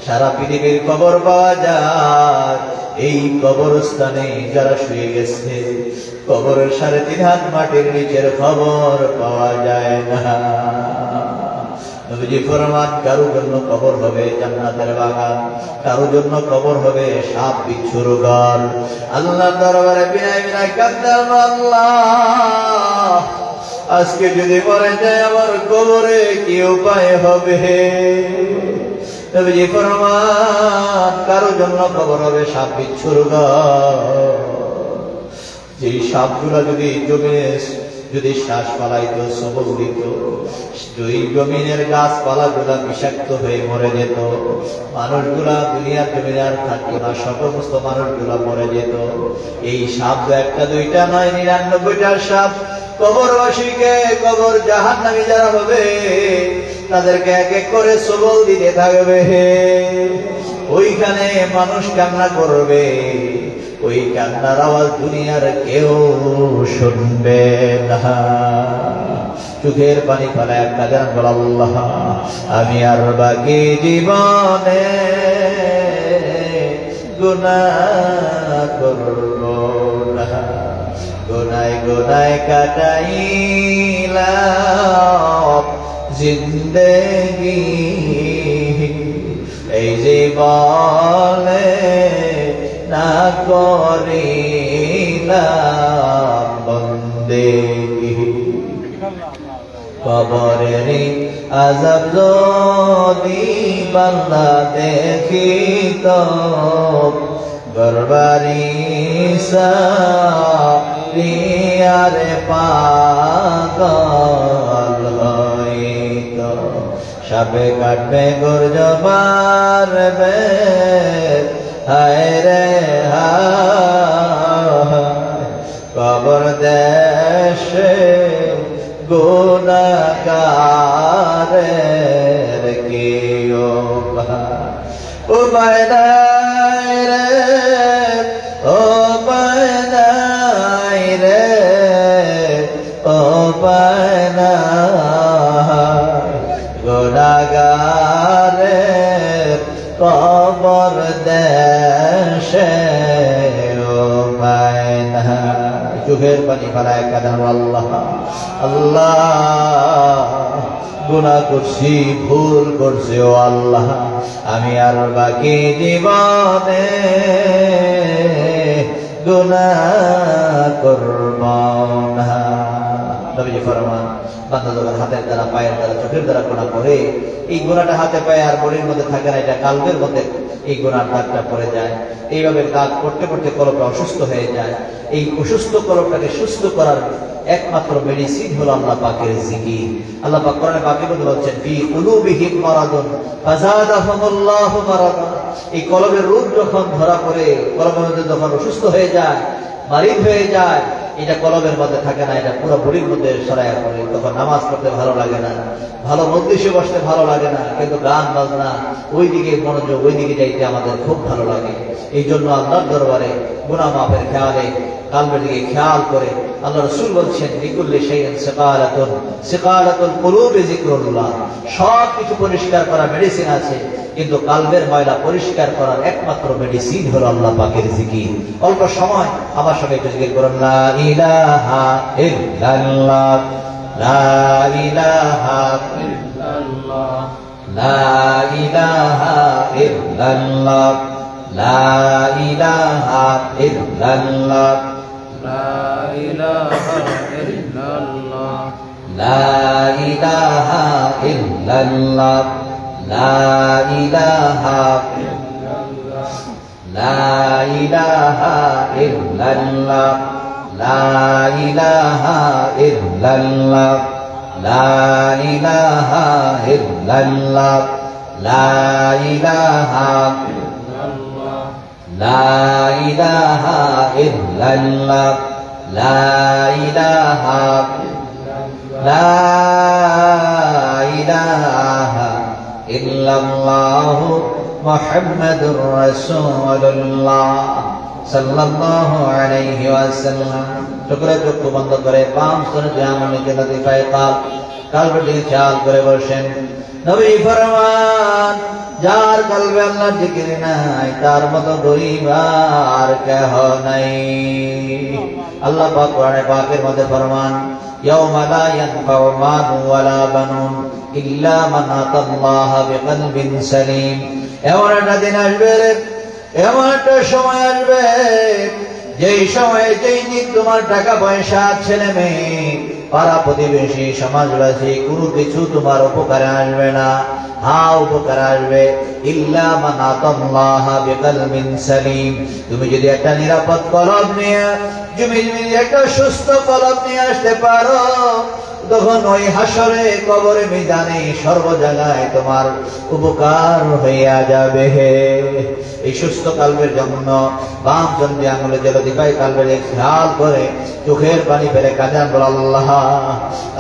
সারা পৃথিবীর খবর পাওয়া যায়। এই কবরস্থানে যারা শুয়ে গেছে কবরের 3.5 হাত মাটির নিচের খবর পাওয়া যায় না। নবীজি ফরমান কারো জন্য কবর হবে জান্নাতের বাগান, কারো জন্য কবর হবে সাপ বিচ্ছুর ঘর। আল্লাহর দরবারে বিনায় বিনায় কাঁদেন, আল্লাহ আজকে যদি মরে যায় আমার কবরে কি উপায় হবে? নবীজি ফরমান কারো জন্য কবর হবে সাপ বিচ্ছুর ঘর। যে সাপগুলা যদি জমিনে যদি শ্বাস পালাইতো, সবল দিত, ওই জমিনের গাছপালা গুলা বিষাক্ত হয়ে মরে যেত, মানুষগুলা দুনিয়ার জমিনে আর থাকতো না, সমস্ত মানুষগুলা মরে যেত। এই সাপ একটা দুইটা নয়, 99টা সাপ কবরবাসীকে, কবর জাহান্নামী যারা হবে তাদেরকে এক এক করে সবল দিতে থাকবে। ওইখানে মানুষ কান্না করবে, ওই কান্নার আওয়াজ দুনিয়ার কেউ শুনবে না। চোখের পানি ফেলায় কাঁদেন, আল্লাহ আমি আর বাকি জীবনে গুনাহ করব না। গুনায় গুনায় কাটাইলাম জিন্দেগি, এই জীবনে না করিলাম বন্দেগি। কবরের আযাব যদি বান্দা দেখিত, গরবারি প্রিয়ারে পাগল হইতো সাপে কাটবে গর্জ মারবে হায় রে কবর দেশে গুনাহগারের কি উপায় নাই রে উপায় নাই রে উপায় নাই গুনাহগারের কবর দেশে উপায় নাই চোখের পানি ফেলায় কাঁদেন আল্লাহ আল্লাহ গুনাহ করছি ভুল করছি ও আল্লাহ আমি আর বাকি জীবনে গুনাহ করব না নবীজি ফরমান বান্দা যখন হাতের দ্বারা পায়ের দ্বারা চোখের দ্বারা গুনাহ করে এই গুনাহটা হাতে পায়ে আর বডির মধ্যে থাকে না এটা কালবের মধ্যে এই গুনার দাগটা পড়ে যায় এইভাবে দাগ করতে করতে কলবটা অসুস্থ হয়ে যায় এই অসুস্থ কলবটাকে সুস্থ করার একমাত্র মেডিসিন হলো আল্লাহ পাকের জিকির আল্লাহ পাক কোরআনে পাকের মধ্যে বলেছেন ফি কুলুবিহিম মারাদুন ফাযাদাহুমুল্লাহু মারাদা এই কলবের রোগ যখন ধরা পড়ে কলবের মধ্যে যখন অসুস্থ হয়ে যায় মারিদ হয়ে যায় এটা কলবের মধ্যে থাকে না এটা পুরো বডির মধ্যে ছড়ায়া পড়ে তখন নামাজ পড়তে ভালো লাগে না ভালো মজলিসে বসতে ভালো লাগে না কিন্তু গান বাজনা ওইদিকে মনোযোগ ওইদিকে যাইতে আমাদের খুব ভালো লাগে এই জন্য আল্লাহর দরবারে গুনাহ মাফের খেয়ালে কালবের দিকে খেয়াল করে আল্লাহ রাসূল বলছেন লিকুল্লি শাইইন সিকালাতুল কুলুবি যিকরুল্লাহ সব কিছু পরিষ্কার করা মেডিসিন আছে কিন্তু কালবের ময়লা পরিষ্কার করার একমাত্র মেডিসিন হলো আল্লাহ পাকের জিকির অল্প সময় আমার সঙ্গে একটু জিকির করুন লা ইলাহা ইল্লাল্লাহ লা ইলাহা ইল্লাল্লাহ লা ইলাহা ইল্লাল্লাহ লা ইলাহা ইল্লাল্লাহ লা ইলাহা ইল্লাল্লাহ লা ইলাহা ইল্লাল্লাহ লা ইলাহা লা ইলাহা ইল্লাল্লাহ লা ইলাহা ইল্লাল্লাহ লা ইলাহা ইল্লাল্লাহ লা ইলাহা লা ইলাহা ইল্লাল্লাহ লা ইলাহা লা ইলাহা ইল্লাল্লাহ মুহাম্মাদুর রাসূলুল্লাহ সাল্লাল্লাহু আলাইহি ওয়াসাল্লাম চোখ বন্ধ করে বাম স্তনে আমলকে লতিফায়ে কালবের দিকে খেয়াল করে বসেন নবী ফরমান যার কলবে আল্লাহর জিকির নাই তার মতো গরীব আর কেহ নাই আল্লাহ পাক কোরআনে পাকের মধ্যে ফরমান ইয়াউমা লা ইয়ানফাউ মালুন ওয়ালা বানুন ইল্লা মান আতাল্লাহা বিকলবিন সালিম এমন একটা দিন আসবে এমন একটা সময় আসবে যেই সময়ে যেই দিন তোমার টাকা পয়সা ছেলে মেয়ে পাড়া প্রতিবেশী সমাজবাসী কোনো কিছু তোমার উপকারে আসবে না হ্যাঁ উপকার আসবে ইল্লা মান আতাল্লাহা বিকলবিন সালিম তুমি যদি একটা নিরাপদ কলব নিয়ে তুমি যদি একটা সুস্থ কলব নিয়ে আসতে পারো তখন ওই হাসরে কবরে মিজানে সর্ব জায়গায় তোমার উপকার হইয়া যাবে এই সুস্থ কালবের জন্য বাম জন্মে আঙুলে জলদিপাই কালবের খেয়াল করে চোখের পানি ফেলে কাঁদেন বল আল্লাহ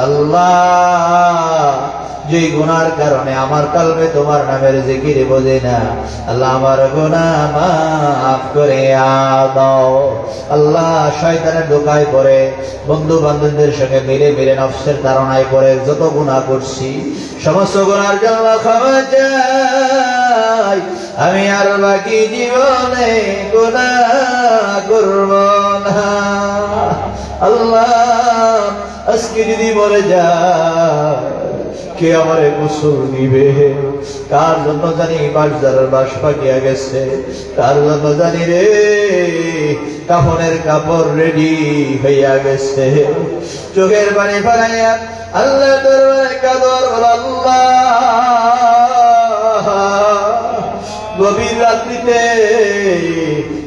আল্লাহ যে গুনার কারণে আমার কালবে তোমার নামের জিকির বোঝে না আল্লাহ আমার গুনাহ মাফ করে দাও আল্লাহ শয়তানের ধোঁকায় পড়ে বন্ধু বান্ধবদের সঙ্গে মিলে মিলে নফসের ধারণায় পড়ে যত গুনাহ করছি সমস্ত গুনার জন্য ক্ষমা চাই আমি আর বাকি জীবনে গুনাহ করব না আল্লাহ আজকে যদি মরে যায় কে আমারে গোসল দিবে কার জন্য জানি বাজার বাস পাকিয়া গেছে কার জন্য জানি রে কাফনের কাপড় রেডি হইয়া গেছে চোখের পানি ফেলাইয়া আল্লাহ দরবারে কাদর আল্লাহ গভীর রাত্রিতে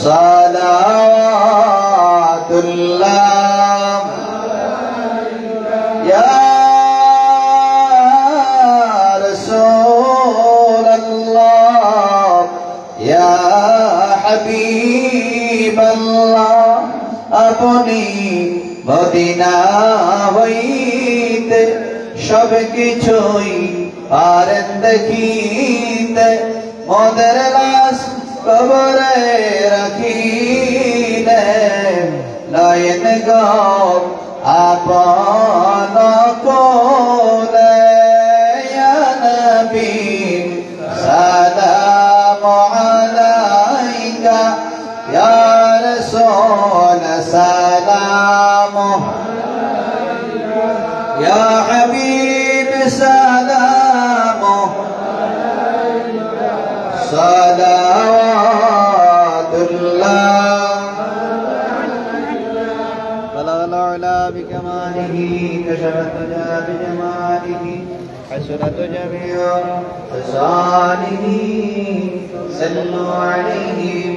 সালাওয়াতুল্লাহ ইয়া রাসূলুল্লাহ ইয়া হাবিবাল্লাহ আপনি মদিনা হইতে সব কিছুই পারেন দেখিতে মোদের লাশ কবরে রাখিলে নয়ন গো আপন কোলে ইয়া নবী সালামু আলাইকা ইয়া রাসূল সালামু ইয়া হাবিব সালামু صلواتullah بلغ العلا بكماله كشف الدجى بجماله حسنت جميع خصاله صلوا عليه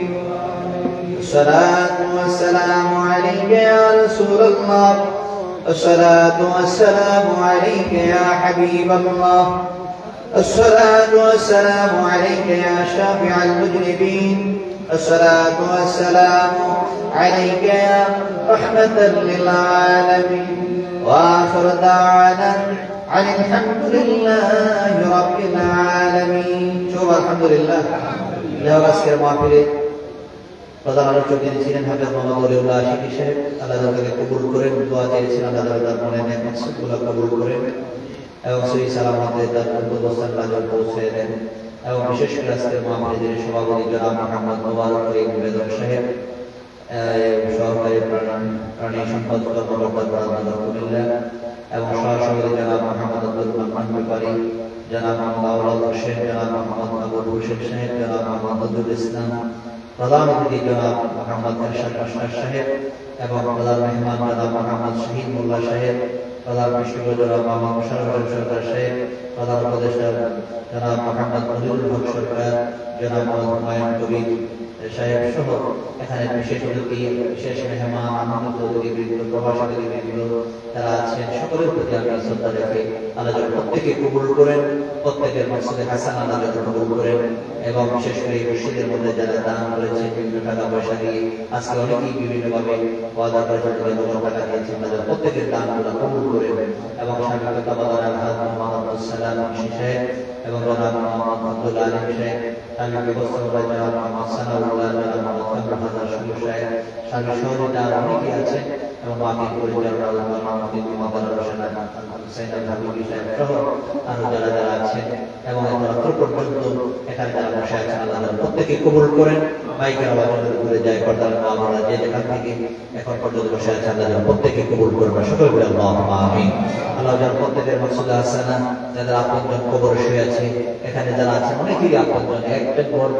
الصلاة والسلام عليك يا رسول الله الصلاة والسلام عليك يا حبيب الله الصلاة والسلام عليك يا شافع المذنبين الصلاة والسلام عليك يا رحمة للعالمين وآخر دعوانا عن الحمد لله رب العالمين شوف الحمد لله لا أذكر ما فيه প্রধান আলোচক যিনি ছিলেন হাফেজ মোহাম্মদ ওলিউল্লাহ আশিকি সাহেব আল্লাহ তাআলাকে কবুল করেন দোয়া চেয়েছেন আল্লাহ তাআলা মনে নেক মাকসুদগুলো কবুল করেন এবং সহি সালামতে তার অবস্থান রাজন পৌঁছে দেন এবং বিশেষ করে আজকের মাহফিলের সভাপতি জনাব মোহাম্মদ মোবারক করিম বেদর সাহেব সহকারী প্রাণী সম্পদ কর্মকর্তা প্রধান কুমিল্লা এবং সহসভাপতি জনাব মোহাম্মদ আব্দুল রহমান ব্যাপারী জনাব মোহাম্মদ আউলাদ হোসেন জনাব মোহাম্মদ আবুল হোসেন সাহেব জনাব মোহাম্মদ নজরুল ইসলাম প্রধান অতিথি জনাব মোহাম্মদ এরশাদ আশরাফ সাহেব এবং প্রধান মেহমান জনাব মোহাম্মদ শহীদ মোল্লা সাহেব প্রধান বিশিষ্ট জনাব মোহাম্মদ মোশাররফ সরকার সাহেব প্রধান উপদেষ্টা জনাব মোহাম্মদ মনিরুল হক সরকার জনাব মোহাম্মদ হুমায়ুন কবির সাহেব সহ এখানে বিশেষ অতিথি বিশেষ মেহমান আমন্ত্রিত অতিথিবৃন্দ প্রবাসী অতিথিবৃন্দ যারা আছেন সকলের প্রতি আমি শ্রদ্ধা রেখে আল্লাহ যেন প্রত্যেকে কবুল করেন প্রত্যেকের মাকসুদে হাসান আল্লাহ যেন কবুল করেন এবং বিশেষ করে এই মসজিদের মধ্যে যারা দান করেছে বিভিন্ন টাকা পয়সা দিয়ে আজকে অনেকেই বিভিন্নভাবে ওয়াদা করেছেন টাকা দিয়েছেন তাদের প্রত্যেকের দানগুলো কবুল করেন এবং সাবেক তত্ত্বাবধায়ক মোহাম্মদ সালাম সাহেব এবং জনাব মোহাম্মদ আব্দুল আলিম সাহেব সাবেক ব্যবস্থাপক জনাব মোহাম্মদ সানাউল্লাহ জনাব মোহাম্মদ কামরুল শুরু সাহেব সাবেক সহযোগিতা অনেকেই আছেন এবং বাকি পরিচালনা মোহাম্মদ মোহাম্মদ রশিদ হুসাইন হাবিবি সাহেব সহ আরো যারা যারা আছেন এবং এত পর্যন্ত এখানে যারা বসে আছেন আল্লাহ প্রত্যেকে কবুল করেন মাইকের আওয়াজ করে যায় পর্দার আমরা যে যেখান থেকে এখন পর্যন্ত বসে আছেন আল্লাহ প্রত্যেকে কবুল করবেন সকলে বলে আল্লাহুম্মা আমিন আল্লাহ যেন প্রত্যেকের মাকসুদে হাসানা যাদের আপনজন কবর শুয়ে আছে এখানে যারা আছেন অনেকেরই আপনজন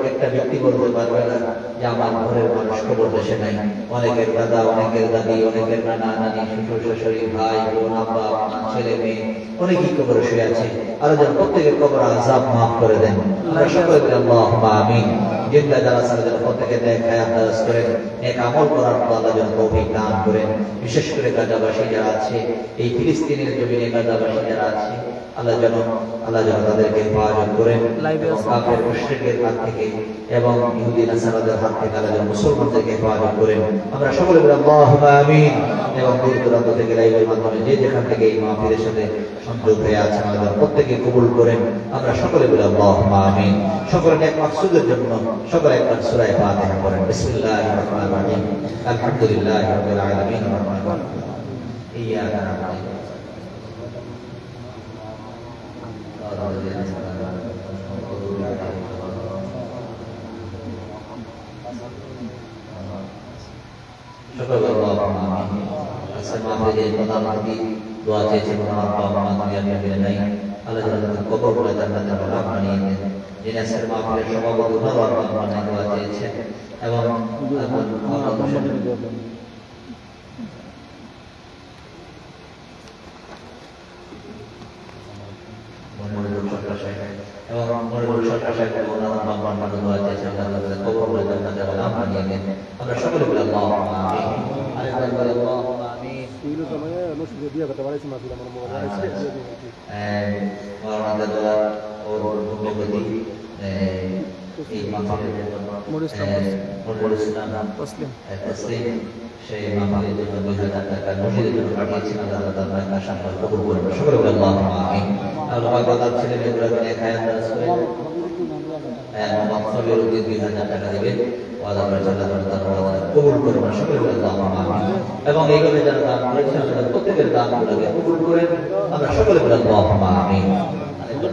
একটা ব্যক্তি বলতে পারবে না যে আমার ঘরের মানুষ কবর দেশে নাই অনেকের দাদা অনেকের দাদি অনেকের নানা নানি শ্বশুর শাশুড়ি ভাই বোন আব্বা ছেলে মেয়ে অনেকেই কবরে শুয়ে আছে আল্লাহ যেন প্রত্যেকের কবর আযাব মাফ করে দেন আমরা সকলে বলি আল্লাহুম্মা আমিন জিন্দা যারা সারা যেন প্রত্যেকে দেখায় আন্দাজ করেন এক আমল করার পর আল্লাহ যেন তৌফিক দান করেন বিশেষ করে গাজাবাসী যারা আছে এই ফিলিস্তিনের জমিনে গাজাবাসী যারা আছে আল্লাহ যেন তাদেরকে হেফাজত করেন কাফের মুশরিকদের হাত থেকে এবং ইহুদি নাসারাদের হাত থেকে আল্লাহ যেন মুসলমানদেরকে হেফাজত করেন আমরা সকলে বলি আল্লাহুম্মা আমিন এবং দূর দূরান্ত থেকে লাইভের মাধ্যমে যে যেখান থেকে এই মাহফিলের সাথে সংযোগ হয়ে আছেন আল্লাহ প্রত্যেকে কবুল করেন আমরা সকলে বলি আল্লাহুম্মা আমিন সকলের নেক মাকসুদের জন্য সকলে একবার সূরা ফাতিহা পড়েন বিসমিল্লাহির রহমানির রহিম আলহামদুলিল্লাহি রাব্বিল আলামিন ওয়া রাহমানির রহিম ইয়াকা না'বুদু সকলে আল্লাহুম্মা আমিন আসসালামু আলাইকুম ওয়া রাহমাতুল্লাহি দোয়া চেয়েছেন আল্লাহ নাই আল্লাহ তাআলা কবর করে জান্নাতের বাগান বানিয়ে দেন যিনি আজকের মাহফিলের সভাপতি ওনার বানায় দোয়া চেয়েছেন এবং এবং মনিরুল সরকার সাহেব ওনার বাবা দোয়া চেয়েছেন আল্লাহ তাআলা কবর করে জান্নাতের বাগান বানিয়ে দেন। আমরা সকলে বলি আল্লাহুম্মা আমিন। আরেকবার বলি আল্লাহুম্মা আমিন। মাওলানা দাদা ওর ভূমিপতি এই মাহফিলের জন্য নুরুল ইসলাম তসলিম সেই মাহফিলের জন্য 2000 টাকা মসজিদের জন্য পাঠিয়েছেন। আল্লাহ তাআলা তার সামনে কবুল করুন। সকলে বলি আল্লাহুম্মা আমিন। আল্লাহ পাক ছেলে মেয়েগুলোকে নিয়ে খায়াত দারাজ করে মাহফিলের উদ্যোগে 2000 টাকা দিবেন। ওয়াদা করে আল্লাহ তাআলা কবুল করুন। সকলে বলি আল্লাহুম্মা আমিন। এবং এইভাবে যারা দান করেছেন তাদের প্রত্যেকের দানগুলোকে কবুল করেন। আমরা সকলে বলি আল্লাহুম্মা আমিন।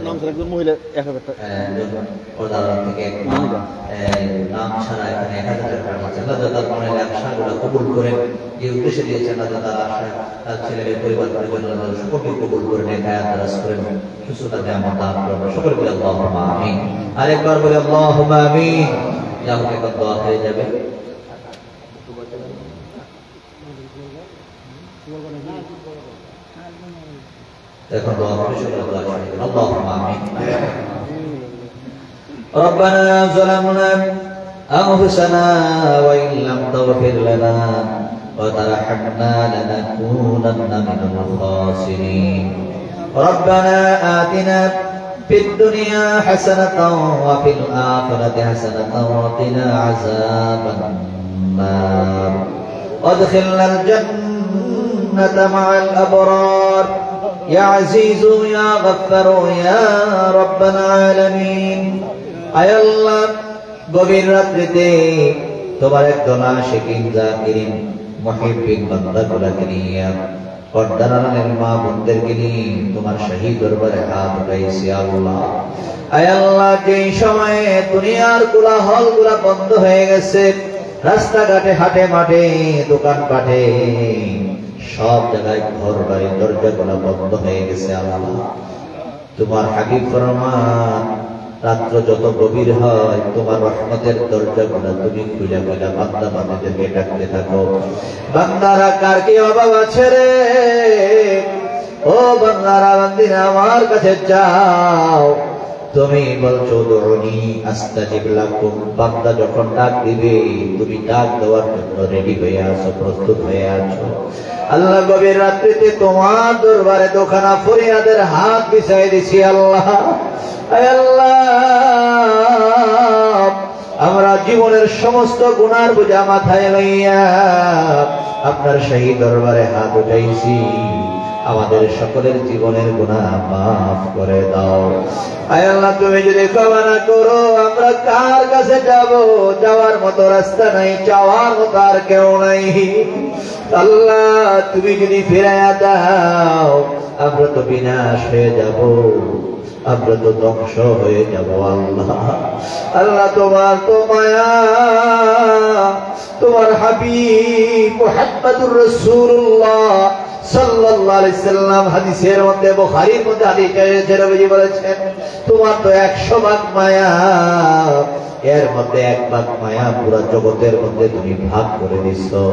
নাম ছাড়া একজন মহিলা 1000 টাকা থেকে নাম ছাড়া এখানে 1000 টাকা পাচ্ছেন। আল্লাহ তাআলা মনের আশাগুলো কবুল করেন। যে উদ্দেশ্যে দিয়েছেন আল্লাহ তাআলা তার ছেলের পরিবার পরিজনের সকলকে কবুল করে নেন, হায়াত দারাজ করেন, সুস্থতা নিয়ামত দান করেন। সকলে বলি আল্লাহুম্মা আমিন। আরেকবার বলি আল্লাহুম্মা আমিন। যা হোক একটা দোয়া হয়ে যাবে। এখন দোয়া হবে, সকলে দোয়া করেন। আল্লাহুম্মা আমিন। ربنا ظلمنا أنفسنا وإن لم تغفر لنا وترحمنا لنكونن من الخاسرين. ربنا آتنا في الدنيا حسنة وفي الآخرة حسنة وقنا عذاب النار. وادخلنا الجنة مع الأبرار يا عزيز يا غفار يا رب العالمين. আয় আল্লাহ, গভীর রাত্রিতে তোমার একজন আশিকিন জাকিরিন মুহিব্বিন বান্দাগুলোকে নিয়ে পর্দার আড়ালের মা বোনদেরকে নিয়ে তোমার শাহী দরবারে হাত উঠাইছি আল্লাহ। আয় আল্লাহ, যেই সময়ে দুনিয়ার কোলাহলগুলো বন্ধ হয়ে গেছে, রাস্তাঘাটে হাটে মাঠে দোকান পাটে সব জায়গায় ঘর বাড়ির দরজাগুলো বন্ধ হয়ে গেছে আল্লাহ। তোমার হাবিব ফরমান, রাত্র যত গভীর হয় তোমার রহমতের দরজাগুলো তুমি খুলে খুলে বান্দা বান্দাদেরকে ডাকতে থাকো। বান্দারা কার কি অভাব আছে রে? ও বান্দারা বান্দিরা আমার কাছে যাও। তুমি বলছো দুউনি আস্তাজিব লাকুম। বান্দা যখন ডাক দিবে তুমি ডাক দেওয়ার জন্য রেডি হয়ে আছো, প্রস্তুত হয়ে আছো। আল্লাহ, গভীর রাত্রিতে তোমার দরবারে দোখানা ফরিয়াদের হাত বিছাই দিছি আল্লাহ। আল্লাহ, আমরা জীবনের সমস্ত গুনার বোঝা মাথায় লইয়া আপনার শাহী দরবারে হাত উঠাইছি। আমাদের সকলের জীবনের গুনাহ মাফ করে দাও। আয় আল্লাহ, তুমি যদি ক্ষমা না করো আমরা কার কাছে যাব? যাওয়ার মতো রাস্তা নাই, চাওয়ার মতো আর কেউ নাই। আল্লাহ, তুমি যদি ফিরাইয়া দাও আমরা তো বিনাশ হয়ে যাব, আমরা তো ধ্বংস হয়ে যাব আল্লাহ। আল্লাহ, তোমার তো মায়া, তোমার হাবিব মুহাম্মদুর রাসূলুল্লাহ সাল্লাল্লাহু আলাইহি সাল্লাম হাদিসের মধ্যে, বুখারীর মধ্যে হাদিস এসেছে, নবীজি বলেছেন তোমার তো 100 ভাগ মায়া, এর মধ্যে 1 ভাগ মায়া পুরো জগতের মধ্যে তুমি ভাগ করে দিছো।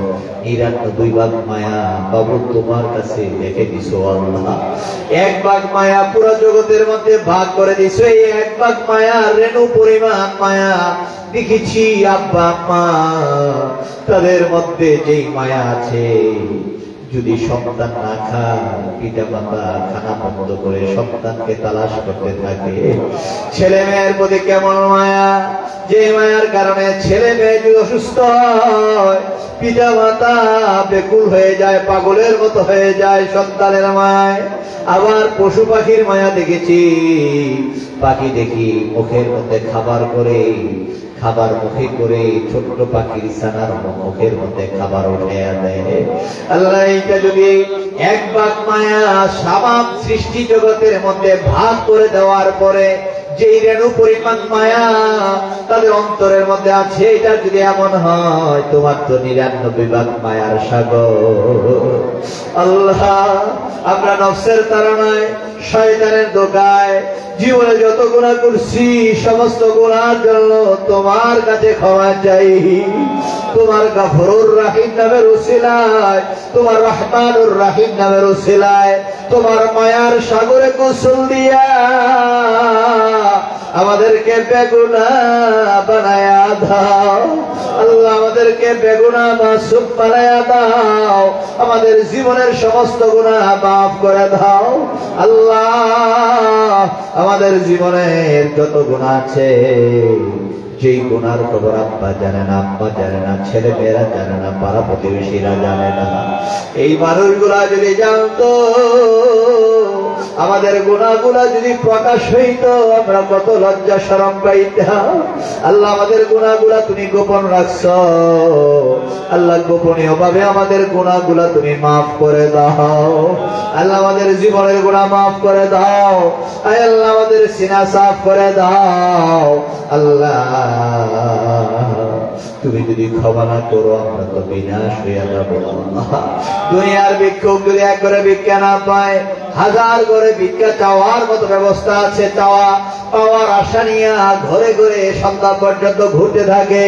99 ভাগ মায়া বাবু তোমার কাছে রেখে দিছো আল্লাহ। 1 ভাগ মায়া পুরো জগতের মধ্যে ভাগ করে দিছো। এই 1 ভাগ মায়া রেণু পরিমাণ মায়া দেখেছি আব্বা আম্মা, তাদের মধ্যে যেই মায়া আছে, যদি সন্তান না খায় পিতা মাতা খানা বন্ধ করে সন্তানকে তালাশ করতে থাকে। ছেলে মেয়ের প্রতি কেমন মায়া, যে মায়ার কারণে ছেলে মেয়ে যদি অসুস্থ হয় পিতা মাতা বেকুল হয়ে যায়, পাগলের মতো হয়ে যায় সন্তানের মায়। আবার পশু পাখির মায়া দেখেছি, পাখি দেখি মুখের মধ্যে খাবার করে, খাবার মুখে করে ছোট্ট পাখির ছানার মুখের মধ্যে খাবার উঠাইয়া দেয়। আল্লাহ, এইটা যদি 1 ভাগ মায়া সামাম সৃষ্টি জগতের মধ্যে ভাগ করে দেওয়ার পরে যেই রেণু পরিমাণ মায়া তাদের অন্তরের মধ্যে আছে, এটা যদি এমন হয় তোমার তো 99 ভাগ মায়ার সাগর। আল্লাহ, আমরা নফসের তাড়নায় শয়তানের ধোঁকায় জীবনে যত গুনাহ করছি সমস্ত গুনার জন্য তোমার কাছে ক্ষমা চাই। তোমার গফুরুর রহিম নামের উসিলায়, তোমার রহমানুর রহিম নামের উসিলায়, তোমার মায়ার সাগরে গোসল দিয়া আমাদেরকে বেগুনা বানায়া দাও আল্লাহ, আমাদেরকে বেগুনা মাসুম বানায়া দাও, আমাদের জীবনের সমস্ত গুনাহ মাফ করে দাও আল্লাহ। আমাদের জীবনের যত গুনাহ আছে, যেই গুনার খবর আব্বা জানে না, আম্মা জানে না, ছেলে মেয়েরা জানে না, পাড়া প্রতিবেশীরা জানে না, এই মানুষগুলা যদি জানতো, আমাদের গুনাহগুলা যদি প্রকাশ হইতো, আমরা কত লজ্জা শরম পাইতাম। আল্লাহ, আমাদের গুনাহগুলা তুমি গোপন রাখছো আল্লাহ, গোপনীয় ভাবে আমাদের গুনাহগুলা তুমি মাফ করে দাও আল্লাহ। আমাদের জীবনের গুনাহ মাফ করে দাও আয় আল্লাহ, আমাদের সিনা সাফ করে দাও আল্লাহ। তুমি যদি ক্ষমা না করো, আমরা তো বিনাশ হইয়া যাব আল্লাহ। দুনিয়ার ভিক্ষুক যদি এক করে ভিক্ষা না পায়, 1000 করে ভিক্ষা চাওয়ার মতো ব্যবস্থা আছে। চাওয়া পাওয়ার আশা নিয়ে ঘরে ঘরে সন্ধ্যা পর্যন্ত ঘুরতে থাকে।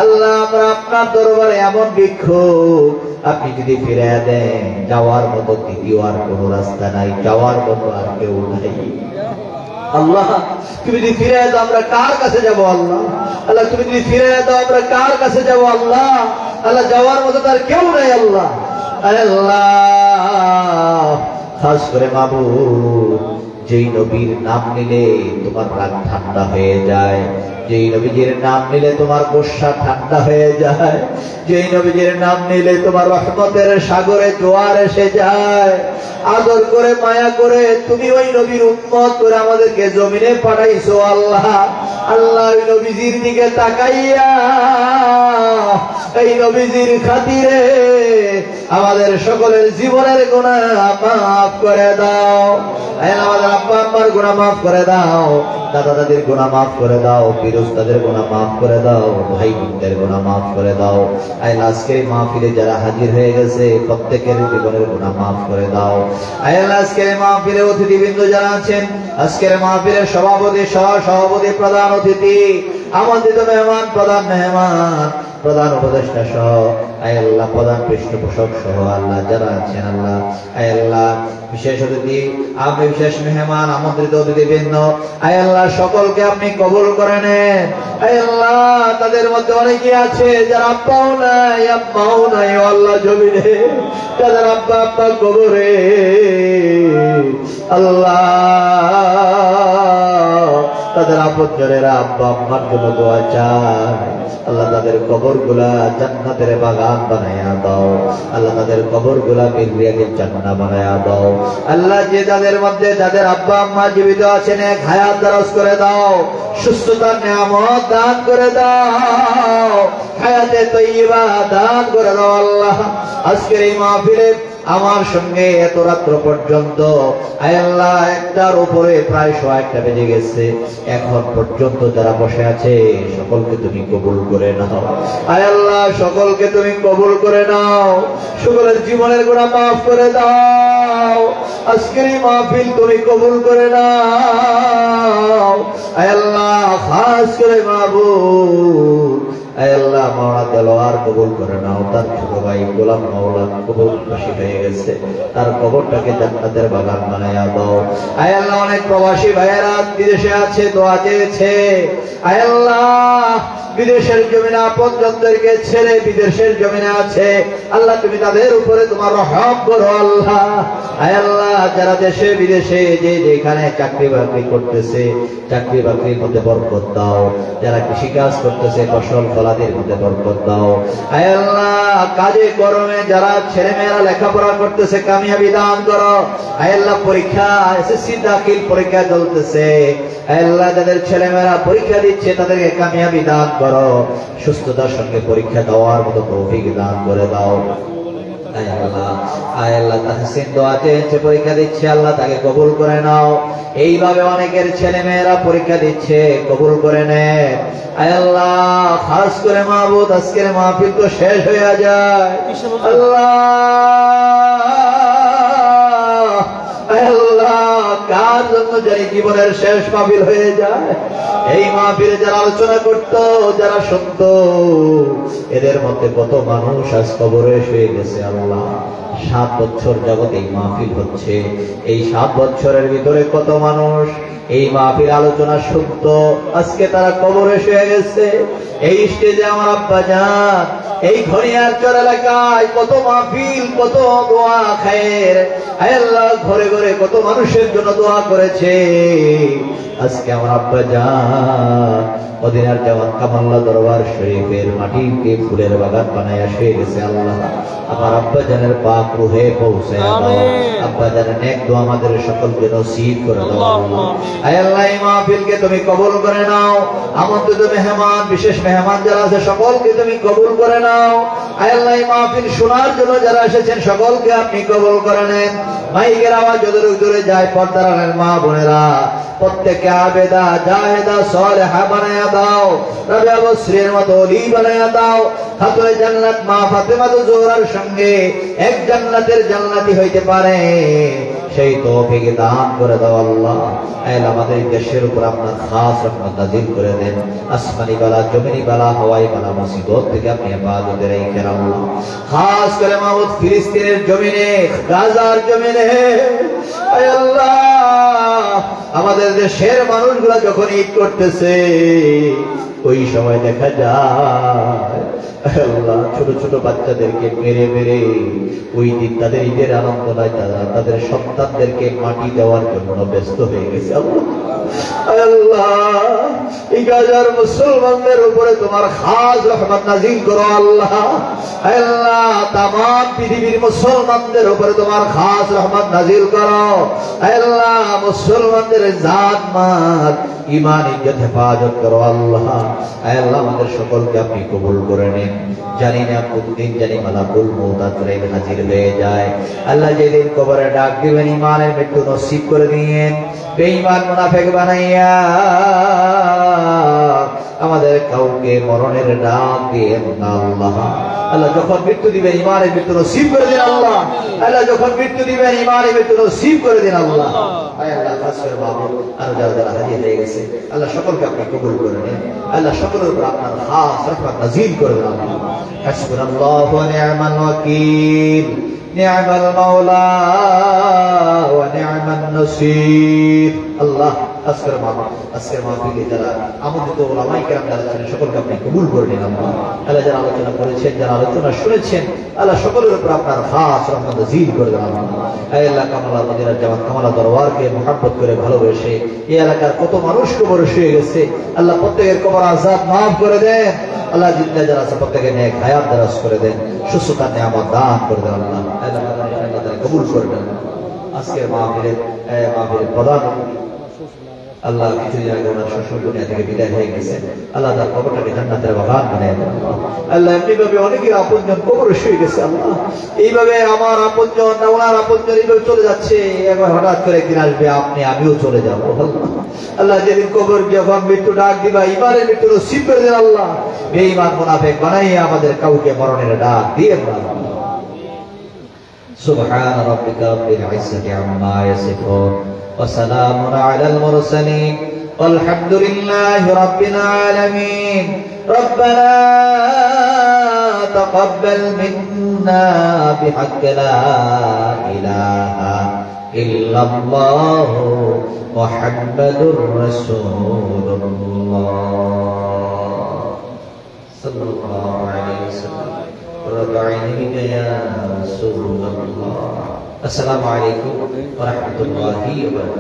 আল্লাহ, আমরা আপনার দরবারে এমন ভিক্ষুক, আপনি যদি ফিরে দেন, যাওয়ার মতো দ্বিতীয় আর কোন রাস্তা নাই, যাওয়ার মতো আর কেউ নাই আল্লাহ। তুমি যদি ফিরে দাও, আমরা কার কাছে যাবো আল্লাহ? আল্লাহ, তুমি যদি ফিরে দাও, আমরা কার কাছে যাবো আল্লাহ? আল্লাহ, যাওয়ার মতো তার কেউ নাই আল্লাহ। আল্লাহ, খাস করে মাবুদ, যেই নবীর নাম নিলে তোমার রাগ ঠান্ডা হয়ে যায়, যেই নবীজির নাম নিলে তোমার গোসা ঠান্ডা হয়ে যায়, যেই নবীজির নাম নিলে তোমার রহমতের সাগরে জোয়ার এসে যায়, আদর করে মায়া করে তুমি ওই নবীর উম্মত করে আমাদেরকে জমিনে পাঠাইছো আল্লাহ। আল্লাহ, ওই নবীজির দিকে তাকাইয়া এই নবীজির খাতিরে আমাদের সকলের জীবনের গুনাহ মাফ করে দাও। আমাদের আব্বা আম্মার গুনাহ মাফ করে দাও, দাদা দাদির গুনাহ মাফ করে দাও, পীর উস্তাদের গুনাহ মাফ করে দাও, ভাই বোনদের গুনাহ মাফ করে দাও। আজকের এই মাহফিলে যারা হাজির হয়ে গেছে, প্রত্যেকের জীবনের গুনাহ মাফ করে দাও। আজকের মাহফিলে অতিথিবৃন্দ যারা আছেন, আজকের মাহফিলের সভাপতি, সহ সভাপতি, প্রধান অতিথি, আমন্ত্রিত মেহমান, প্রধান মেহমান, প্রধান উপদেষ্টা সহ আল্লাহ, প্রধান পৃষ্ঠপোষক সহ আল্লাহ যারা আছেন আল্লাহ, আল্লাহ বিশেষ অতিথি, আপনি বিশেষ মেহমান, আমন্ত্রিত অতিথিবৃন্দ, আল্লাহ সকলকে আপনি কবুল করে নেন। আল্লাহ, তাদের মধ্যে অনেকে আছে যারা আব্বাও নাই, আম্মাও নাই আল্লাহ জমিনে, তাদের আব্বা আব্বা কবরে আল্লাহ, তাদের আপনজনেরা আব্বা আম্মার জন্য দোয়া চায় আল্লাহ। তাদের কবর গুলা জান্নাতের বাগান বানায়া দাও আল্লাহ, তাদের কবর গুলা বিরিয়ানির জান্নাত বানায়া দাও আল্লাহ। যে তাদের মধ্যে যাদের আব্বা আম্মা জীবিত আছেন, এক হায়াত দারাজ করে দাও, সুস্থতার নিয়ামত দান করে দাও, হায়াতে তৈয়বা দান করে দাও আল্লাহ। আজকের এই মাহফিলে আমার সঙ্গে এত রাত্র পর্যন্ত আল্লাহ, একটার উপরে প্রায় 100 বেজে গেছে, এখন পর্যন্ত যারা বসে আছে সকলকে তুমি কবুল করে নাও আল্লাহ, সকলকে তুমি কবুল করে নাও, সকলের জীবনের গুনাহ মাফ করে দাও। আজকের এই মাহফিল তুমি কবুল করে নাও আল্লাহ। খাস করে মাহবুব আল্লাহ, মাওলানা দেলোয়ার কবুল করে নাও, তার ছোট ভাই গোলাম মাওলানা কবুল খুশি হয়ে গেছে, তার কবরটাকে জান্নাতের বাগান বানায়া দাও আল্লাহ। অনেক প্রবাসী ভাইয়েরা বিদেশে আছে, দোয়া চেয়েছে আল্লাহ, বিদেশের জমিনে আপনজনদেরকে ছেড়ে বিদেশের জমিনে আছে আল্লাহ, তুমি তাদের উপরে তোমার রহম করো আল্লাহ। আল্লাহ, যারা দেশে বিদেশে যে যেখানে চাকরি বাকরি করতেছে, চাকরি বাকরির মধ্যে বরকত দাও, যারা কৃষিকাজ করতেছে ফসল ফলাদির মধ্যে বরকত দাও আল্লাহ। কাজে কর্মে যারা ছেলে মেয়েরা লেখাপড়া করতেছে কামিয়াবি দান করো আল্লাহ। পরীক্ষা এসএসসি দাখিল পরীক্ষা চলতেছে আল্লাহ, যাদের ছেলে মেয়েরা পরীক্ষা দিচ্ছে তাদেরকে কামিয়াবি দান করো, সুস্থতার সঙ্গে পরীক্ষা দেওয়ার মতো তৌফিক দান করে দাও আল্লাহ। তাহসিন দোয়া চেয়েছে, পরীক্ষা দিচ্ছে আল্লাহ, তাকে কবুল করে নাও। এইভাবে অনেকের ছেলে মেয়েরা পরীক্ষা দিচ্ছে, কবুল করে নেন আল্লাহ। খাস করে মাহবুব, আজকের মাহফিল তো শেষ হয়ে যায় আল্লাহ, আল্লাহ কার জন্য জানি জীবনের শেষ মাহফিল হয়ে যায়। এই মাহফিলে যারা আলোচনা করত, যারা শুনত, এদের মধ্যে কত মানুষ আজ কবরে শুয়ে গেছে আল্লাহ, 7 বছর যাবত এই মাহফিল হচ্ছে। এই 7 বছরের ভিতরে কত মানুষ এই মাহফিল আলোচনা শুনত, আজকে তারা কবরে শুয়ে গেছে। এই স্টেজে আমার আব্বা জান এই ঘনিয়ারচর এলাকায় কত মাহফিল, কত দোয়া খায়ের, আয় আল্লাহ ঘরে ঘরে কত মানুষের জন্য দোয়া করেছে। আজকে আমার আব্বা জান মদিনার জামান কামাল্লা দরবার শরীফের মাটিকে ফুলের বাগান বানাইয়া শুয়ে গেছে। আল্লাহ আমার আব্বা জানের পাক রুহে পৌঁছে দাও, আব্বা জানের নেক দোয়া আমাদের সকলকে নসিব করে দাও। আল্লাহ আয় আল্লাহ এই মাহফিলকে তুমি কবুল করে নাও। আমন্ত্রিত মেহমান, বিশেষ মেহমান যারা আছে সকলকে তুমি কবুল করে নাও। আয় আল্লাহ এই মাহফিল শোনার জন্য যারা এসেছেন সকলকে আপনি কবুল করে নেন। মাইকের আওয়াজ যতটুকু দূরে যায়, পর্দার আড়ালের মা বোনেরা প্রত্যেককে আবেদা জাহেদা সালেহা বানায়া দাও, রাবিয়া বসরির মতো ওলি বানায়া দাও। খাতুনে জান্নাত মা ফাতেমা জোহরার সঙ্গে এক জান্নাতের জান্নাতি হইতে পারে সেই তৌফিক দান করে দাও। আল্লাহ আমাদের দেশের উপর আপনার খাস রহমত নাযিল করে দেন। আসমানি বালা, জমিনি বালা, হাওয়াই বালা, মুসিবত থেকে আপনি হেফাজতে রেখে আল্লাহ। খাস করে মাহমুদ ফিলিস্তিনের জমিনে, গাজার জমিনে আয় আল্লাহ আমাদের দেশের মানুষগুলা যখন ঈদ করতেছে ওই সময় দেখা যায় আল্লাহ ছোট ছোট বাচ্চাদেরকে মেরে মেরে ওই দিন তাদের ঈদের আনন্দ নয়, তারা তাদের সন্তানদেরকে মাটি দেওয়ার জন্য ব্যস্ত হয়ে গেছে। আল্লাহ এই গাজার মুসলমানদের উপরে তোমার খাস রহমত নাযিল করো। আল্লাহ আল্লাহ তামাম পৃথিবীর মুসলমানদের উপরে তোমার খাস রহমত নাযিল করো। আল্লাহ মুসলমানদের জাত মাল ঈমান ইজ্জত হেফাজত করো। আল্লাহ আল্লাহ আমাদের সকলকে আপনি কবুল করে নিন। জানি না কোন দিন জানি মালাকুল মউত আজরাইল হাজির হয়ে যায়। আল্লাহ যেদিন কবরে ডাক দিবেন ঈমানের মৃত্যু নসিব করে দিয়েন, বেঈমান মুনাফিক বানাইয়া আমাদের কাউকে মরণের ডাক দিয়েন না। আল্লাহ আল্লাহ যখন মৃত্যু দিবেন ঈমানের মৃত্যু নসিব করে দিন। আল্লাহ আল্লাহ যখন মৃত্যু দিবেন ঈমানের মৃত্যু নসিব করে দিন। আল্লাহ আয় আল্লাহ খাস করে বাবু আর যারা হাজির হয়ে গেছে আল্লাহ সকলকে আপনি কবুল করে নিন। আল্লাহ সকলের উপর আপনার খাস রহমত নাযিল করে দেন। হাসবুনাল্লাহু ওয়া নি'মাল ওয়াকিল, নি'মাল মাওলা ওয়া নি'মান নাসির। আল্লাহ আজকের মাহফিলে যারা আমন্ত্রিত উলামায়ে কেরাম যারা আছেন সকলকে আপনি কবুল করে নিন। আল্লাহ যারা আলোচনা করেছেন, যারা আলোচনা শুনেছেন আল্লাহ সকলের উপর আপনার খাস রহমত নাযিল করে দেন। আল্লাহ কামালা মদিনার জামাত কামালা দরবারকে মুহাব্বত করে ভালোবেসে এই এলাকার কত মানুষ কবরে শুয়ে গেছে আল্লাহ প্রত্যেকের কবর আযাব মাফ করে দেন। আল্লাহ জিন্দা যারা আছে প্রত্যেকের নেক হায়াত দারাজ করে দেন, সুস্থতার নিয়ামত দান করে দেন। আল্লাহ আল্লাহ কবুল করে দেন। আজকের মাহফিলের প্রধান আল্লাহ কিছুদিন আগে ওনার শ্বশুর দুনিয়া থেকে বিদায় হয়ে গেছে। আল্লাহ তার কবরটাকে জান্নাতের বাগান বানিয়ে দেন। আল্লাহ এমনিভাবে অনেকের আপনজন কবরে শুয়ে গেছে। আল্লাহ এইভাবে আমার আপনজন না ওনার আপনজন এইভাবে চলে যাচ্ছে, একবার হঠাৎ করে একদিন আসবে আপনি আমিও চলে যাবো। আল্লাহ যেদিন কবর যখন মৃত্যু ডাক দিবা ঈমানের মৃত্যু নসিব করে দেন। আল্লাহ বেঈমান মুনাফিক বানাইয়ে আমাদের কাউকে মরণের ডাক দিয়ে দেন। সুবহান রাব্বিকা রাব্বিল ইজ্জাতি আম্মা ইয়াসিফুন ওয়া সালামুন আলাল মুরসালিন ওয়ালহামদুলিল্লাহি রাব্বিল আলামিন। রব্বানা তাকাব্বাল মিন্না বিহাক্কি লা ইলাহা ইল্লাল্লাহু মুহাম্মাদুর রাসূলুল্লাহ সাল্লাল্লাহু আলাইহি ওয়াসাল্লাম। আসসালামু আলাইকুম ওয়া রাহমাতুল্লাহি ওয়া বারাকাতুহু।